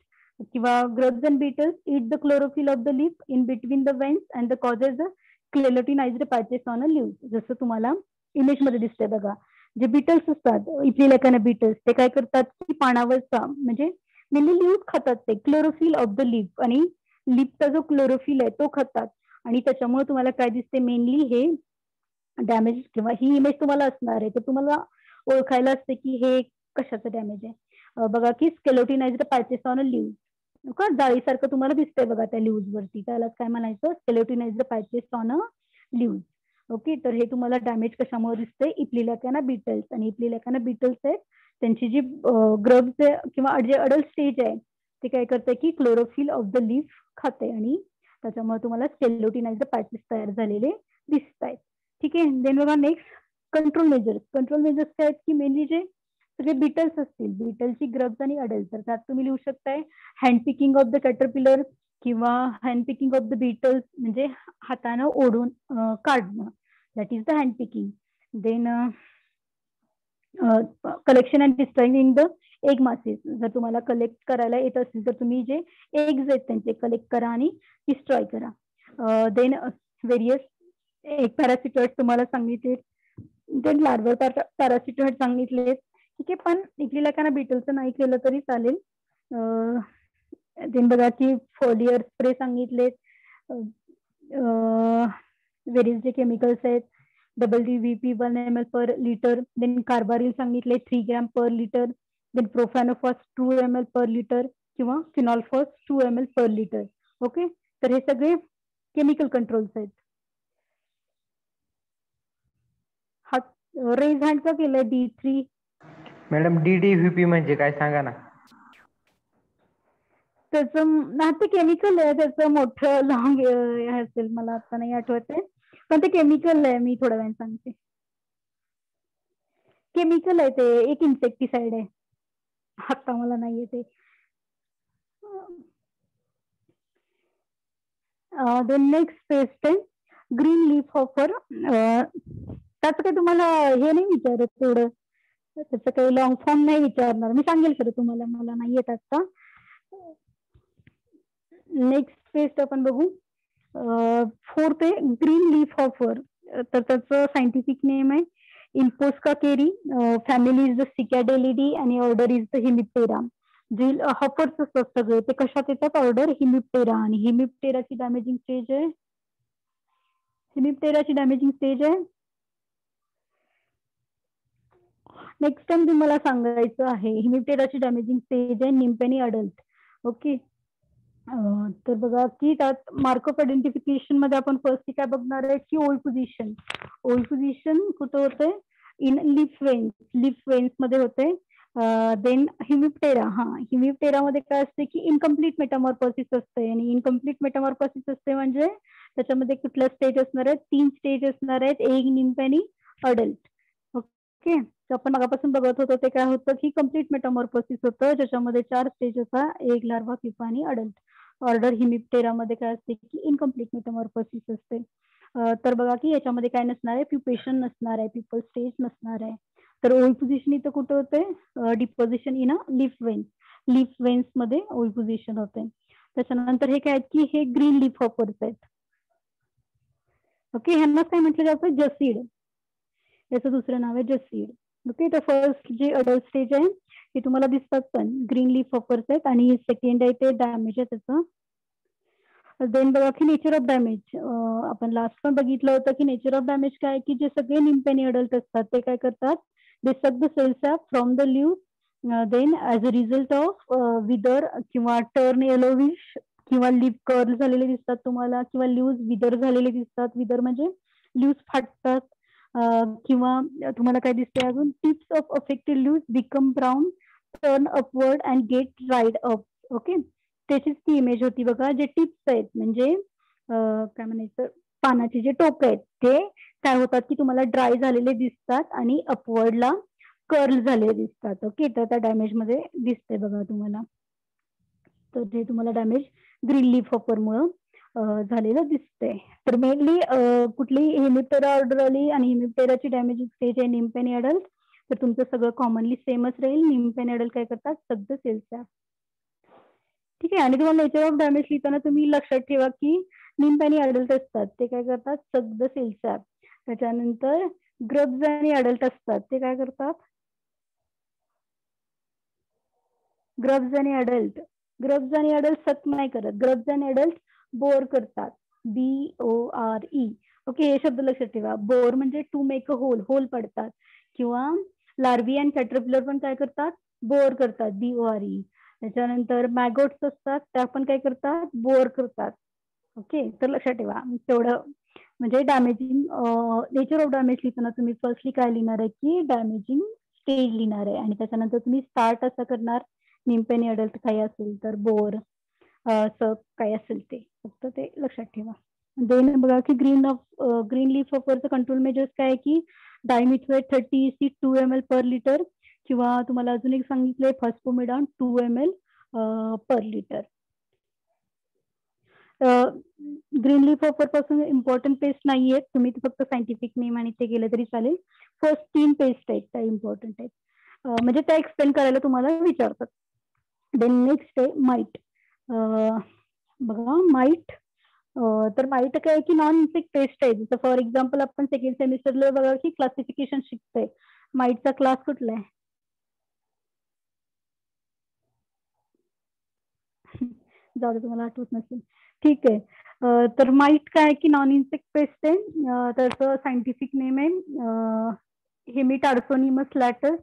किंवा grubs and beetles eat the chlorophyll of the leaf in between the veins and the causes the skeletonized patches on a leaf. जसं तुम्हाला image मध्ये दिसतंय बघा, जे बीटल्स असतात इप्लिलॅकाना बीटल्स ते काय करतात की पानावरचा म्हणजे मेनली लीव्ह खातात, ते क्लोरोफिल ऑफ द लीफ, आणि लीफचा जो क्लोरोफिल आहे तो खातात. आणि त्याच्यामुळे तुम्हाला काय दिसते, मेनली हे डॅमेज किंवा ही इमेज तुम्हाला असणार आहे तर तुम्हाला ओळखायला असते की हे कशाचं डॅमेज आहे. बघा की स्केलोटिनाइज्ड पॅचेस ऑन अ लीव्ह, का जाळीसारखं तुम्हाला दिसतंय बघा त्या लीव्ह वरती, त्यालाच काय म्हणायचं, skeletonized patches on a leaf. Okay, तर हे तुम्हाला डॅमेज कशामुळे दिसतंय, इप्लिलॅकाना बीटल्स. आणि इप्लिलॅकाना बीटल्स आहेत त्यांची जी ग्रब्स किंवा जे अडल्ट स्टेज आहे ते काय करते की क्लोरोफिल ऑफ द लीफ खाते आणि त्याच्यामुळे तुम्हाला स्केलोटिनाइज्ड पॅचेस तयार झालेले दिसत आहेत. ठीक आहे, देन बघा next control measures. Control measures काय आहेत की मेनली जे सगळे बीटल्स असतील, बीटलची ग्रब्स आणि अडल्ट, तर त्यात तुम्ही लिहू शकताय hand picking of the caterpillar किंवा hand picking of the beetles म्हणजे हातानं ओढून काढणं, that is the hand picking. Then collection and destroying the egg masses. जर तुम्हाला कलेक्ट करायला येत असेल तर तुम्ही जे एग्स आहेत त्यांचे कलेक्ट करा आणि डिस्ट्रॉय करा. देन व्हेरियस एक पॅरासिटॉइड तुम्हाला सांगितले, देन लार्वल पॅरासिटॉइड सांगितले. ठीक आहे, पण इप्लिलॅकाना बीटलचं नाही केलं तरी चालेल. देन बघा की फोलियर स्प्रे सांगितलेत, व्हेरियस जे केमिकल्स आहेत, WDVP 1 ml per litre. Then carbaryl सांगितले 3 gram per litre. Then profenofos 2 ml per litre किंवा फिनॉल्फॉस 2 ml पर लिटर. ओके, तर हे सगळे केमिकल कंट्रोल्स आहेत. हा रेज हँड का केलाय D3? मॅडम DDVP म्हणजे काय सांगा ना. त्याचं ना ते केमिकल आहे, त्याचं मोठं लॉंग असेल, मला आता नाही आठवत आहे. पण ते केमिकल आहे, मी थोड्या वेळाने सांगते. केमिकल आहे ते, एक इन्सेक्टिसाइड आहे. आता मला नाहीये ते. द नेक्स्ट पेस्ट आहे ग्रीन लीफ हॉपर. त्याचं काही तुम्हाला हे नाही विचारत तेवढं, त्याचं काही लॉंग फॉर्म नाही विचारणार, मी सांगेल खरं तुम्हाला, मला नाही येत आता. नेक्स्ट पेस्ट आपण बघू. फोर्थ आहे ग्रीन लीफ हॉपर. तर त्याचं सायंटिफिक नेम आहे इम्पोस्का केरी, फॅमिली इज द सिकॅडेलिडी आणि ऑर्डर इज द हिमिप्टेरा. जे हॉपर्स असतात सगळे ते कशात येतात, ऑर्डर हिमिप्टेरा. आणि हिमिप्टेराची डॅमेजिंग स्टेज आहे, हिमिप्टेराची डॅमेजिंग स्टेज आहे. नेक्स्ट टाइम तुम्हाला सांगायचं आहे हिमिप्टेराची डॅमेजिंग स्टेज आहे निम्पेनी अडल्ट. ओके. तर बघा की त्यात मार्क ऑफ आयडेंटिफिकेशन मध्ये आपण फर्स्ट काय बघणार आहे की ओल्ड पोझिशन. ओल्ड पोझिशन कुठं होते, in leaf veins, leaf veins मध्ये होते. देन हिमिप्टेरा, हिमिप्टेरा मध्ये काय असते की इनकम्प्लीट मेटामॉर्फोसिस असते. आणि इनकम्प्लीट मेटामॉर्फोसिस असते म्हणजे त्याच्यामध्ये कुठल्या स्टेज असणार आहेत, 3 स्टेज असणार आहेत, एक निम्पेनी अडल्ट. ओके. आपण मागापासून बघत होतो ते काय होतं की कम्प्लीट मेटामॉर्फोसिस होतं, ज्याच्यामध्ये 4 स्टेज होता, एक लार्वा, पिपा आणि अडल्ट. ऑर्डर हिमिप्टेरा मध्ये काय असते की इनकम्प्लीट मेटामॉर्फोसिस असते. तर बघा की याच्यामध्ये काय नसणार आहे, प्युपेशन नसणार आहे, पिपल स्टेज नसणार आहे. तर ओल्ड पोझिशन इथं कुठं होते, deposition in a leaf veins, leaf veins मध्ये ओल्ड पोझिशन होते. त्याच्यानंतर हे काय आहेत की हे ग्रीन लिफ हॉपर्स आहेत. ओके. ह्यांना काय म्हटलं जातं, जसीड, याचं दुसरं नाव आहे जसीड. ओके. तर फर्स्ट जे अडल्ट स्टेज आहे हे तुम्हाला दिसतात पण ग्रीन लीफ हॉपर्स आहेत. आणि सेकंड आहे ते डॅमेज आहे त्याचं. देन बघा की नेचर ऑफ डॅमेज, आपण लास्ट पण बघितलं होतं की नेचर ऑफ डॅमेज काय की जे सगळे निम्पेनी अडल्ट असतात ते काय करतात, they suck the cells up from the leaf. Then as a result of wither किंवा टर्न येलोविश किंवा लिव्ह कर्ल झालेले दिसतात तुम्हाला, किंवा लिव्ह विदर झालेले दिसतात. विदर म्हणजे लिव्ह फाटतात. किंवा तुम्हाला काय दिसते अजून, tips of affected leaf become brown, turn upward and get dried up. Okay. त्याचीच ती इमेज होती बघा. जे टिप्स आहेत म्हणजे काय म्हणायचं, पानाचे जे टोक आहेत ते काय होतात की तुम्हाला ड्राय झालेले दिसतात आणि अपवर्डला कर्ल झालेले दिसतात. ओके. तर त्या डॅमेज मध्ये दिसते बघा तुम्हाला. तर ते तुम्हाला डॅमेज ग्रीन लीफ हॉपर मुळे झालेलं दिसतंय. तर मेनली कुठली हिमिप्टेरा ऑर्डर आली आणि हिमिप्टेराची डॅमेजिंग स्टेज आहे निम्पेनी अडल्ट. तर तुमचं सगळं कॉमनली सेमच राहील. निम्पेनी अडल्ट काय करतात, सगळं सेल्स. ठीक आहे. आणि तुम्हाला नेचर ऑफ डॅमेज लिहिताना तुम्ही लक्षात ठेवा की निम्पेनी अडल्ट असतात ते काय करतात, सगळं सेल्स. त्याच्यानंतर ग्रब्स आणि अडल्ट असतात ते काय करतात, ग्रब्स आणि अडल्ट सक नाही करत, ग्रब्स आणि अडल्ट बोर करतात, BORE. ओके. हे शब्द लक्षात ठेवा. बोर म्हणजे to make a hole, hole पडतात. किंवा लार्वी अँड कॅटरपिलर पण काय करतात, बोर करतात, BORE. त्याच्यानंतर मॅगोट्स असतात त्या पण काय करतात, बोर करतात. ओके. तर लक्षात ठेवा तेवढं. म्हणजे डॅमेजिंग नेचर ऑफ डॅमेज लिहिताना तुम्ही फर्स्टली काय लिहिणार आहे की डॅमेजिंग स्टेज लिहिणार आहे. आणि त्याच्यानंतर तुम्ही स्टार्ट असं करणार, निम्पेनी अडल्ट काही असेल तर बोर, सब काय असेल ते, फक्त ते लक्षात ठेवा. देन बघा की ग्रीन लीफ हॉपरचं कंट्रोल मेजर्स काय की dimethoate 30 EC 2 ml per litre, किंवा तुम्हाला अजून एक सांगितलंय फॉस्फोमिडॉन 2 ml per litre. Green leaf hopper पासून इम्पॉर्टंट पेस्ट नाहीये, तुम्ही फक्त सायंटिफिक नेम आणि ते गेलं तरी चालेल. फर्स्ट 3 पेस्ट आहेत त्या इम्पॉर्टंट आहेत, म्हणजे त्या एक्सप्लेन करायला तुम्हाला विचारतात. देन नेक्स्ट आहे माईट. बघा माईट, तर माईट काय की नॉन इन्सेक्ट पेस्ट आहे. जसं फॉर एक्झाम्पल आपण सेकंड सेमिस्टरला बघा की क्लासिफिकेशन शिकतोय, माईटचा क्लास कुठला आहे, जाऊ दे तुम्हाला आठवत नसेल. ठीक आहे. तर माईट काय की नॉन इन्सेक्ट पेस्ट आहे. त्याचं सायंटिफिक नेम आहे हेमिटार्सोनिमस लॅटस.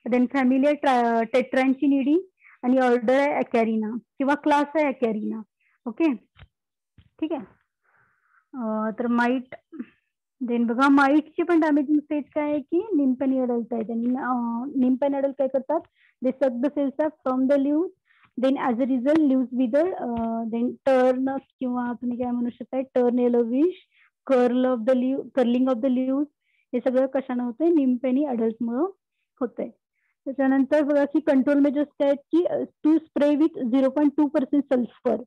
देन फॅमिली आहे टेट्रॅन्चिनिडी आणि ऑर्डर आहे अकॅरिना किंवा क्लास आहे अकॅरिना. ओके. ठीक आहे. तर माईट, देन बघा माईटची पण डॅमेजिंग स्टेज काय आहे की निम्पेनी अडल्ट आहे. त्यांनी निम्पेनी अडल्ट काय करतात, they suck the cells from the leaf. Then as a result leaf wither, then turn किंवा तुम्ही काय म्हणू शकताय turn yellowish, curling of the leaf, हे सगळं कशाने होतंय, निम्फेनी अडल्टमुळे होतंय. त्याच्यानंतर बघा की कंट्रोल मेजर्स काय आहेत की to spray with 0.2% sulphur.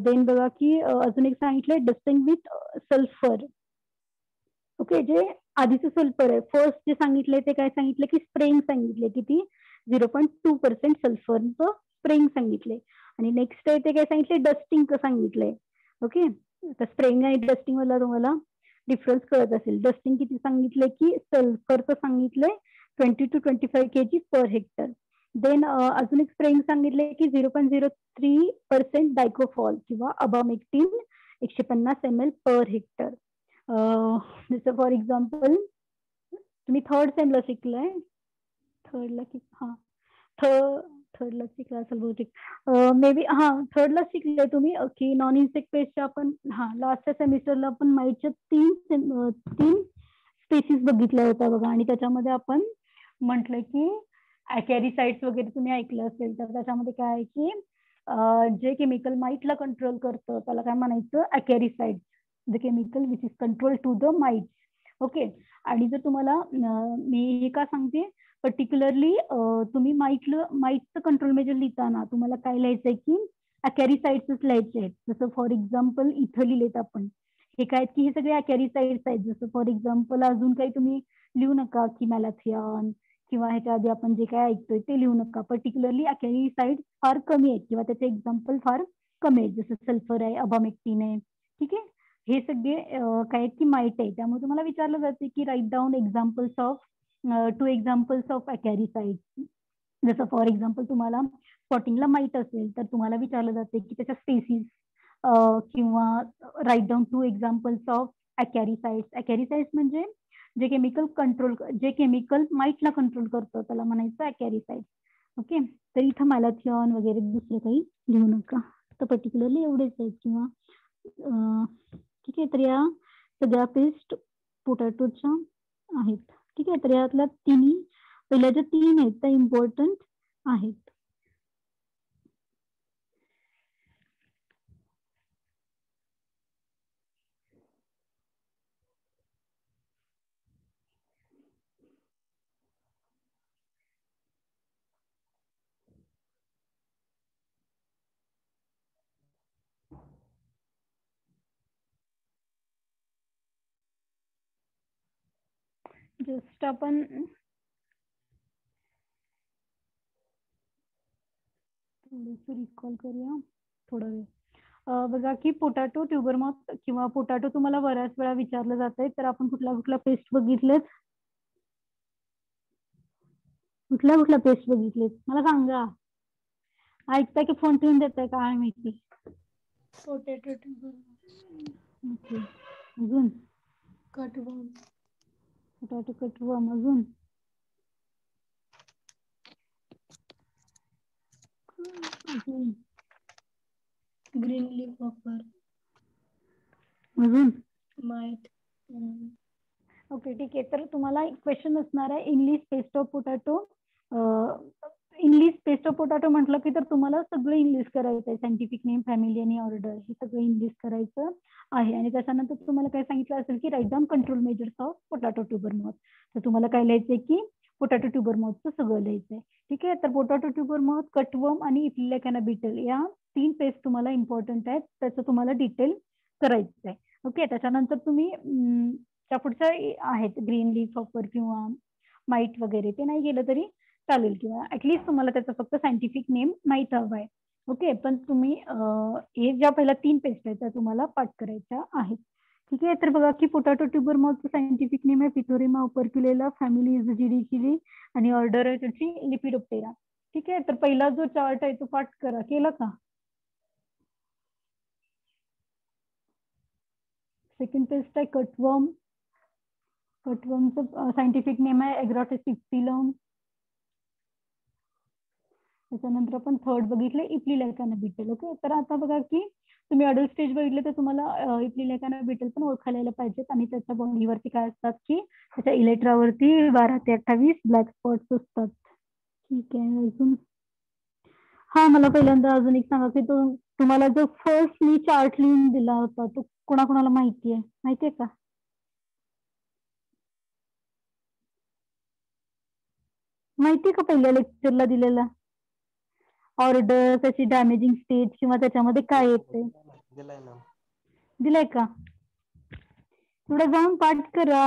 Then बघा की अजून एक सांगितलंय डस्टिंग विथ सल्फर. ओके, जे आधीचं सल्फर आहे फर्स्ट जे सांगितलंय ते काय सांगितलं की स्प्रेइंग सांगितले किती 0.2% सल्फरचं स्प्रेइंग सांगितले. आणि नेक्स्ट आहे ते काय सांगितले डस्टिंग सांगितलंय. ओके, आता स्प्रेइंग आणि डस्टिंग वाला तुम्हाला डिफरन्स कळत असेल. डस्टिंग किती सांगितलंय की सल्फरचं सांगितलंय 20 to 25 kg per hectare. Then अजून एक स्प्रेइंग सांगितलंय की 0.03% डायकोफॉल किंवा अबामेक्टिन 150 ml पर हेक्टर. जसं फॉर एक्झाम्पल तुम्ही थर्ड सेमला शिकलाय, थर्डला शिकला असेल बहुतेक, मे बी थर्डला शिकले तुम्ही की नॉन इन्सेक्ट पेस्टच्या आपण लास्टच्या सेमिस्टरला आपण माईटच्या तीन स्पेसिस बघितल्या होत्या बघा. आणि त्याच्यामध्ये आपण म्हटलं की अकॅरिसाइड्स वगैरे तुम्ही ऐकलं असेल तर त्याच्यामध्ये काय आहे की जे केमिकल माईटला कंट्रोल करतं त्याला काय म्हणायचं acaricides, the chemical which is control to the mite. Okay, आणि जर तुम्हाला मी हे का सांगते पर्टिक्युलरली तुम्ही माईटचं कंट्रोल मेजर लिहिताना तुम्हाला काय लिहायचंय की अकॅरिसाइड्सच लिहायचे आहेत. जसं फॉर एक्झाम्पल इथं लिहिलेत आपण हे काय की हे सगळे अकॅरिसाइड्स आहेत. जसं फॉर एक्झाम्पल अजून काही तुम्ही लिहू नका की मॅलाथियन किंवा ह्याच्या आधी आपण जे काय ऐकतोय ते लिहू नका. पर्टिक्युलरली अकॅरिसाइड्स फार कमी आहेत किंवा त्याचे एक्झाम्पल फार कमी आहेत. जसं सल्फर आहे, अबामेक्टिन आहे. ठीक आहे, हे सगळे काय की माईट आहे. त्यामुळे तुम्हाला विचारलं जाते की write down examples of 2 examples of acaricides. जसं फॉर एक्झाम्पल तुम्हाला स्पॉटिंगला माईट असेल तर तुम्हाला विचारलं जाते की त्याच्या स्पेसिस किंवा राईट डाऊन 2 एक्झाम्पल्स ऑफ अकॅरिसाइड्स. अकॅरिसाइड्स म्हणजे जे केमिकल माईटला कंट्रोल करतं त्याला म्हणायचं अकॅरिसाइड्स. ओके, तर इथं मॅलाथियन वगैरे दुसरं काही लिहू नका, तर पर्टिक्युलरली एवढेच आहेत किंवा ठीक आहे. तर या सगळ्या पेस्ट पोटॅटोच्या आहेत. ठीक आहे, तर यातल्या पहिल्या ज्या 3 आहेत त्या इम्पॉर्टंट आहेत. जस्ट आपण रिकॉल करूया थोडा वेळ. बघा की पोटॅटो ट्युबर मॉथ किंवा पोटॅटो तुम्हाला बऱ्याच वेळा विचारलं जातंय. तर आपण कुठल्या पेस्ट बघितलेत, कुठल्या पेस्ट बघितलेत मला सांगा. ऐकताय की फोन ठेवून देताय काय माहिती. पोटॅटो ट्युबर, ओके, अजून कटवर्म, पोटॅटो कटवर्म, अजून ग्रीन लीफ हॉपर, अजून माईट. ओके, ठीक आहे. तर तुम्हाला एक क्वेश्चन असणार आहे English paste of potato. English paste of potato म्हटलं की तर तुम्हाला सगळं इंग्लिश करायचं आहे. सायंटिफिक नेम, फॅमिली आणि ऑर्डर हे सगळं इंग्लिश करायचं आहे. आणि त्याच्यानंतर तुम्हाला काय सांगितलं असेल की write down control measures of potato tuber moth. तर तुम्हाला काय लिहायचंय की पोटॅटो ट्युबर मॉथचं सगळं लिहायचंय. ठीक आहे, तर पोटॅटो ट्युबर मॉथ, कटवर्म आणि इप्लिल्या कॅनाबिटल या 3 पेस्ट तुम्हाला इम्पॉर्टंट आहेत. त्याचं तुम्हाला डिटेल करायचं आहे. ओके, त्याच्यानंतर तुम्ही त्या पुढच्या आहेत ग्रीन लीफ हॉपर किंवा माईट वगैरे ते नाही गेलं तरी चालेल किंवा ऍटलीस्ट तुम्हाला त्याचा फक्त सायंटिफिक नेम माहित हवा आहे. ओके, पण तुम्ही हे ज्या पहिल्या 3 पेस्ट आहेत त्या तुम्हाला पाठ करायच्या आहेत. ठीक आहे, तर बघा की पोटॅटो ट्युबर मॉथचं सायंटिफिक नेम आहे पिथोरिमा ओपर्क्युलेला, फॅमिली इज जिडीचिली आणि ऑर्डर आहे त्याची लिपिडोप्टेरा. ठीक आहे, तर पहिला जो चार्ट आहे तो पाठ करा. केला का? सेकंड पेस्ट आहे कटवर्म. कटवर्मचं सायंटिफिक नेम आहे एग्रॉटिस इप्सिलम. त्याच्यानंतर आपण थर्ड बघितले इप्लिल्या कॅनाबिटल. ओके, तर आता बघा की तुम्ही अडल्ट स्टेज बघितले तर तुम्हाला इप्लिल्या कॅनाबिटल पण ओळखायला पाहिजेत. आणि त्याच्या बॉडीवरती काय असतात की त्याच्या इलेक्ट्रावरती 12 ते 28 ब्लॅक स्पॉट्स असतात. ठीक आहे, अजून मला पहिल्यांदा अजून एक सांगा की तुम्हाला जो फर्स्ट मी चार्ट लिहून दिला होता तो कोणाकोणाला माहितीये का? माहितीये का पहिल्या लेक्चरला दिलेला ऑर्डर, त्याची डॅमेजिंग स्टेट किंवा त्याच्यामध्ये काय येते? दिलाय ना. दिलाय का? थोडं जाऊन पाठ करा.